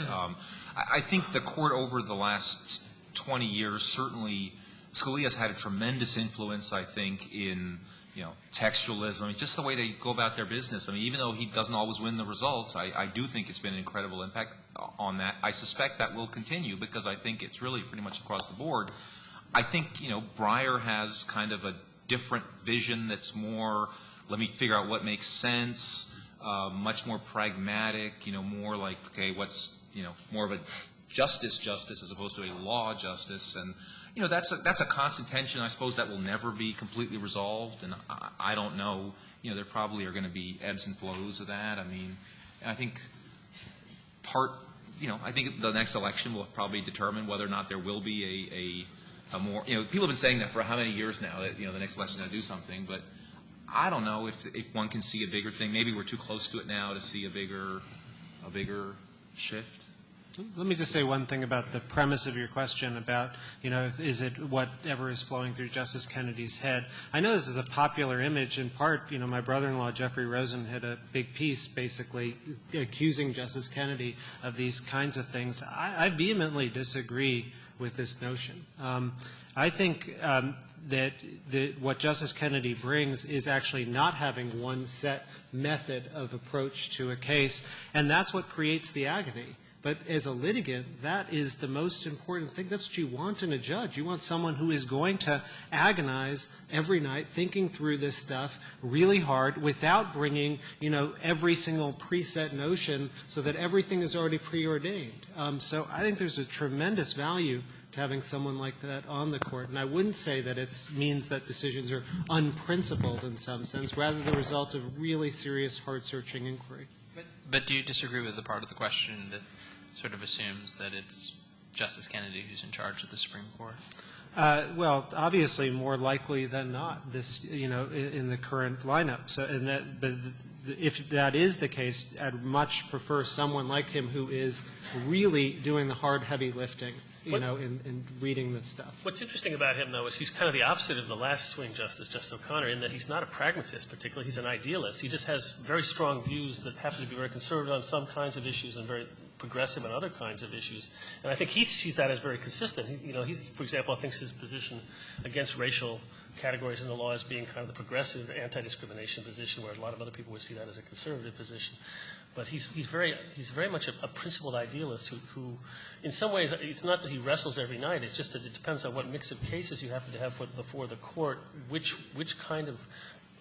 I think the court over the last 20 years, certainly Scalia's had a tremendous influence, I think, in, textualism. I mean, just the way they go about their business. I mean, even though he doesn't always win the results, I do think it's been an incredible impact on that. I suspect that will continue because I think it's really pretty much across the board. I think, Breyer has kind of a different vision that's more, let me figure out what makes sense, much more pragmatic, more like, okay, what's, more of a justice as opposed to a law justice. And, that's a constant tension. I suppose that will never be completely resolved. And I don't know, there probably are going to be ebbs and flows of that. I mean, I think I think the next election will probably determine whether or not there will be a more, people have been saying that for how many years now, that, the next election is going to do something, but I don't know if one can see a bigger thing. Maybe we're too close to it now to see a bigger shift. Let me just say one thing about the premise of your question about, is it whatever is flowing through Justice Kennedy's head? I know this is a popular image in part. My brother-in-law, Jeffrey Rosen, had a big piece basically accusing Justice Kennedy of these kinds of things. I vehemently disagree with this notion. I think that what Justice Kennedy brings is actually not having one set method of approach to a case, and that's what creates the agony. But as a litigant, that is the most important thing. That's what you want in a judge. You want someone who is going to agonize every night, thinking through this stuff really hard without bringing, every single preset notion so that everything is already preordained. So I think there's a tremendous value to having someone like that on the court. And I wouldn't say that it means that decisions are unprincipled in some sense, rather the result of really serious, heart-searching inquiry. But do you disagree with the part of the question that sort of assumes that it's Justice Kennedy who's in charge of the Supreme Court? Well, obviously, more likely than not, this, in the current lineup. So, but if that is the case, I'd much prefer someone like him who is really doing the hard, heavy lifting, in reading this stuff. What's interesting about him, though, is he's kind of the opposite of the last swing Justice, Justice O'Connor, in that he's not a pragmatist particularly. He's an idealist. He just has very strong views that happen to be very conservative on some kinds of issues and very progressive on other kinds of issues. And I think he sees that as very consistent. He, for example, thinks his position against racial categories in the law as being kind of the progressive anti-discrimination position, whereas a lot of other people would see that as a conservative position. But he's very much a principled idealist who, in some ways, it's not that he wrestles every night. It's just that it depends on what mix of cases you happen to have before the court, which kind of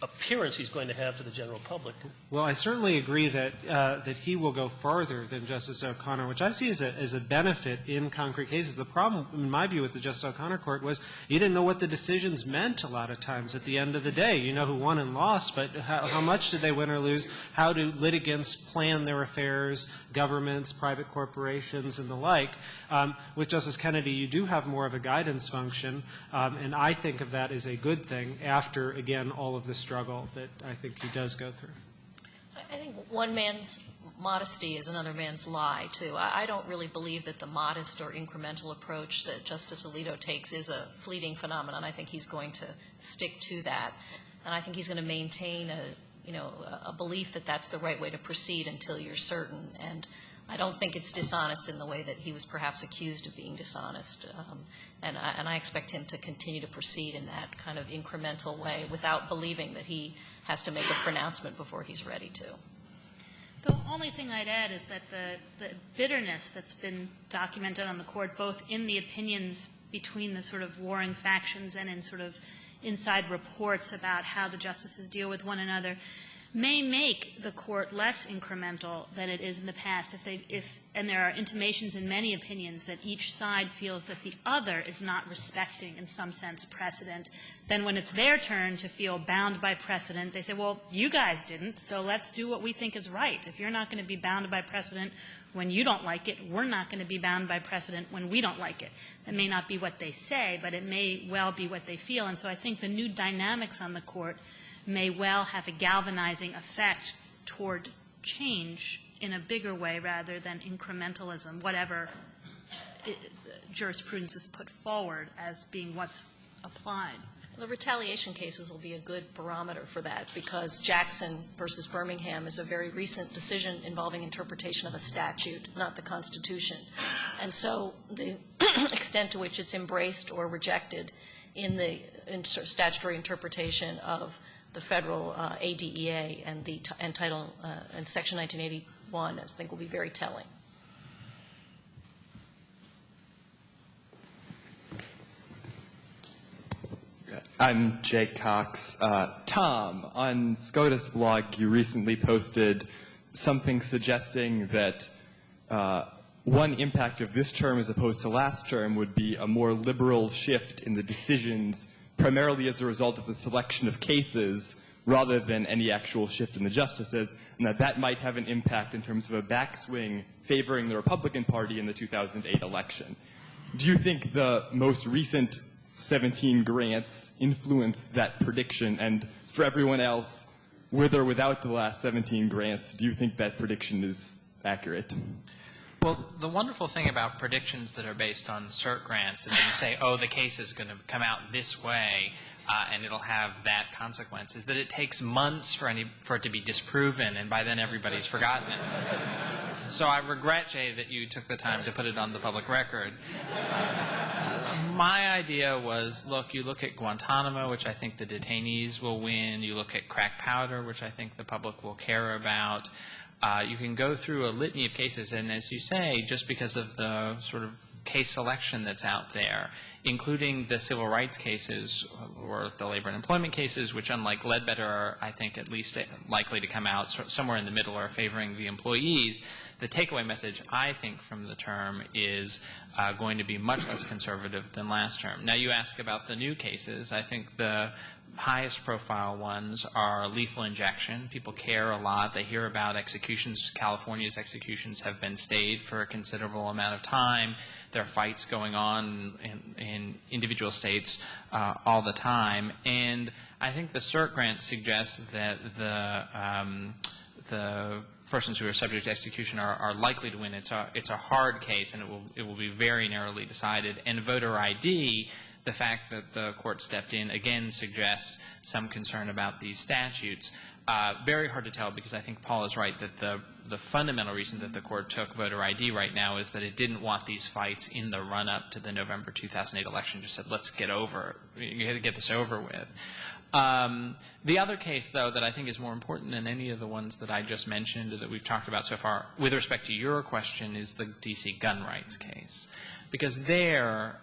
appearance he's going to have to the general public. Well, I certainly agree that that he will go farther than Justice O'Connor, which I see as a benefit in concrete cases. The problem, in my view, with the Justice O'Connor court was you didn't know what the decisions meant a lot of times at the end of the day. You know who won and lost, but how much did they win or lose? How do litigants plan their affairs, governments, private corporations, and the like? With Justice Kennedy, you do have more of a guidance function, and I think of that as a good thing after, again, all of the struggle that I think he does go through. I think one man's modesty is another man's lie, too. I don't really believe that the modest or incremental approach that Justice Alito takes is a fleeting phenomenon. I think he's going to stick to that, and I think he's going to maintain a belief that that's the right way to proceed until you're certain. And I don't think it's dishonest in the way that he was perhaps accused of being dishonest. And I expect him to continue to proceed in that kind of incremental way without believing that he has to make a pronouncement before he's ready to. The only thing I'd add is that the bitterness that's been documented on the court, both in the opinions between the sort of warring factions and in sort of inside reports about how the justices deal with one another, may make the court less incremental than it is in the past. And there are intimations in many opinions that each side feels that the other is not respecting, in some sense, precedent. Then when it's their turn to feel bound by precedent, they say, well, you guys didn't, so let's do what we think is right. If you're not going to be bound by precedent when you don't like it, we're not going to be bound by precedent when we don't like it. That may not be what they say, but it may well be what they feel. And so I think the new dynamics on the court may well have a galvanizing effect toward change in a bigger way rather than incrementalism, whatever jurisprudence is put forward as being what's applied. The retaliation cases will be a good barometer for that because Jackson versus Birmingham is a very recent decision involving interpretation of a statute, not the Constitution. And so the extent to which it's embraced or rejected in the statutory interpretation of the federal ADEA and the Title and Section 1981, I think, will be very telling. I'm Jake Cox. Tom, on SCOTUS blog, you recently posted something suggesting that one impact of this term as opposed to last term would be a more liberal shift in the decisions, primarily as a result of the selection of cases rather than any actual shift in the justices, and that might have an impact in terms of a backswing favoring the Republican Party in the 2008 election. Do you think the most recent 17 grants influence that prediction? And for everyone else, with or without the last 17 grants, do you think that prediction is accurate? Well, the wonderful thing about predictions that are based on cert grants is that you say, oh, the case is going to come out this way, and it'll have that consequence, is that it takes months for it to be disproven, and by then everybody's forgotten it. So I regret, Jay, that you took the time to put it on the public record. My idea was, look, you look at Guantanamo, which I think the detainees will win. You look at crack powder, which I think the public will care about. You can go through a litany of cases, and as you say, just because of the sort of case selection that's out there, including the civil rights cases or the labor and employment cases, which unlike Ledbetter are, I think, at least likely to come out somewhere in the middle or favoring the employees, the takeaway message, I think, from the term is going to be much less conservative than last term. Now, you ask about the new cases. I think the highest profile ones are lethal injection. People care a lot. They hear about executions. California's executions have been stayed for a considerable amount of time. There are fights going on in individual states all the time. And I think the cert grant suggests that the persons who are subject to execution are likely to win. It's a hard case, and it will be very narrowly decided. And voter ID, the fact that the court stepped in, again, suggests some concern about these statutes. Very hard to tell, because I think Paul is right that the fundamental reason that the court took voter ID right now is that it didn't want these fights in the run-up to the November 2008 election. Just said, let's get this over with. The other case, though, that I think is more important than any of the ones that I just mentioned or that we've talked about so far, with respect to your question, is the D.C. gun rights case. Because there,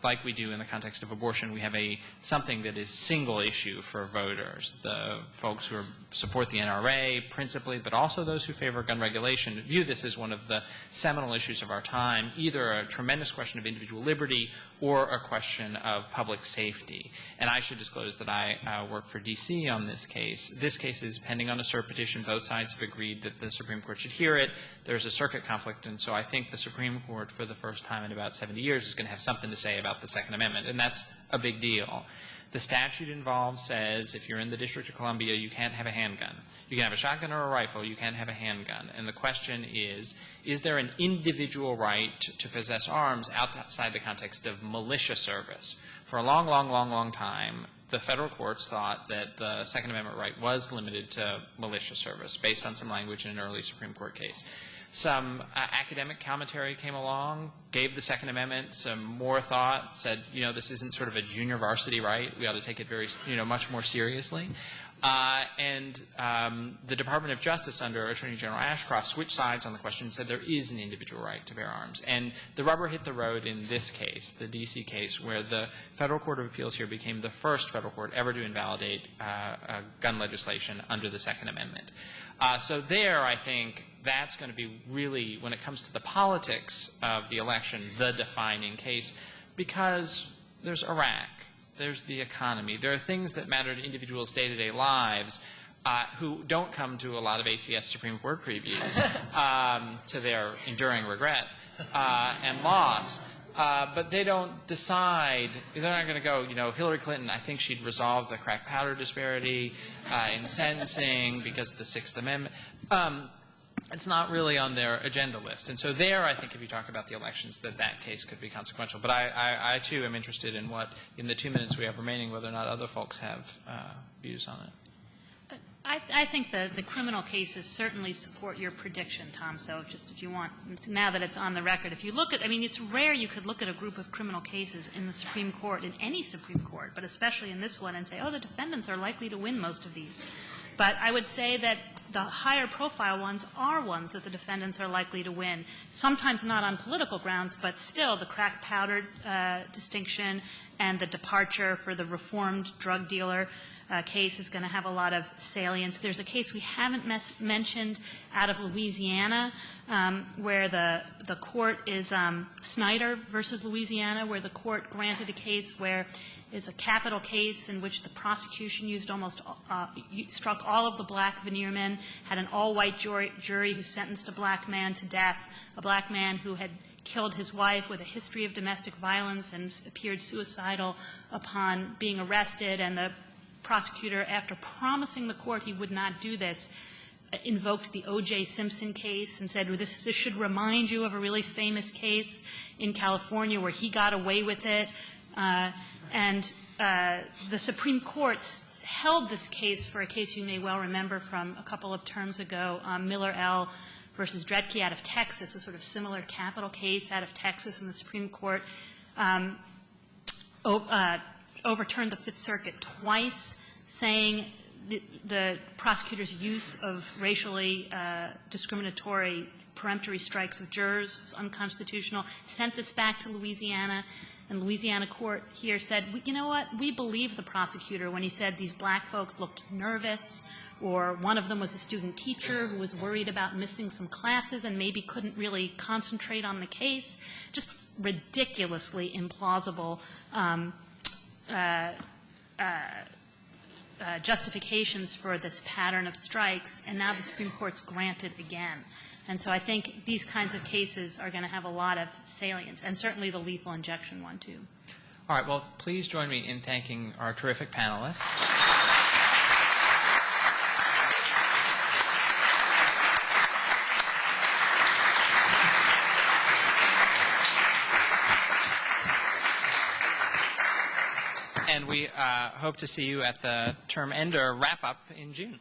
like we do in the context of abortion, we have something that is single issue for voters. The folks who support the NRA principally, but also those who favor gun regulation, view this as one of the seminal issues of our time, either a tremendous question of individual liberty or a question of public safety. And I should disclose that I work for D.C. on this case. This case is pending on a cert petition. Both sides have agreed that the Supreme Court should hear it. There's a circuit conflict, and so I think the Supreme Court, for the first time in about 70 years, is going to have something to say about the Second Amendment, and that's a big deal. The statute involved says if you're in the District of Columbia, you can't have a handgun. You can have a shotgun or a rifle. You can't have a handgun. And the question is there an individual right to possess arms outside the context of militia service? For a long, long, long, long time, the federal courts thought that the Second Amendment right was limited to militia service based on some language in an early Supreme Court case. Some academic commentary came along, gave the Second Amendment some more thought, said, this isn't sort of a junior varsity right. We ought to take it very, much more seriously. And the Department of Justice under Attorney General Ashcroft switched sides on the question and said there is an individual right to bear arms. And the rubber hit the road in this case, the D.C. case, where the Federal Court of Appeals here became the first federal court ever to invalidate gun legislation under the Second Amendment. So there, I think, that's going to be really, when it comes to the politics of the election, the defining case, because there's Iraq, there's the economy, there are things that matter to individuals' day-to-day lives who don't come to a lot of ACS Supreme Court previews to their enduring regret and loss. But they don't decide, they're not going to go, Hillary Clinton, I think she'd resolve the crack powder disparity in sentencing because of the Sixth Amendment. It's not really on their agenda list. And so there, I think, if you talk about the elections, that case could be consequential. But I too, am interested in in the 2 minutes we have remaining, whether or not other folks have views on it. I think the criminal cases certainly support your prediction, Tom. So just if you want, now that it's on the record, if you look at, it's rare you could look at a group of criminal cases in the Supreme Court, in any Supreme Court, but especially in this one, and say, the defendants are likely to win most of these. But I would say that the higher profile ones are ones that the defendants are likely to win, sometimes not on political grounds, but still the crack powder distinction and the departure for the reformed drug dealer case is going to have a lot of salience. There's a case we haven't mentioned out of Louisiana where the court is Snyder versus Louisiana, where the court granted a case where it's a capital case in which the prosecution used struck all of the black veneer men, had an all-white jury who sentenced a black man to death, a black man who had killed his wife with a history of domestic violence and appeared suicidal upon being arrested, and the prosecutor, after promising the court he would not do this, invoked the O.J. Simpson case and said, this should remind you of a really famous case in California where he got away with it. And the Supreme Court held this case for a case you may well remember from a couple of terms ago, Miller L. versus Dredke out of Texas, a sort of similar capital case out of Texas, and the Supreme Court overturned the Fifth Circuit twice, saying the prosecutor's use of racially discriminatory peremptory strikes of jurors was unconstitutional, sent this back to Louisiana, and Louisiana court here said, you know what, we believe the prosecutor when he said these black folks looked nervous, or one of them was a student teacher who was worried about missing some classes and maybe couldn't really concentrate on the case. Just ridiculously implausible justifications for this pattern of strikes, and now the Supreme Court's granted again. And so I think these kinds of cases are going to have a lot of salience, and certainly the lethal injection one, too. All right. Well, please join me in thanking our terrific panelists. And we hope to see you at the term ender wrap-up in June.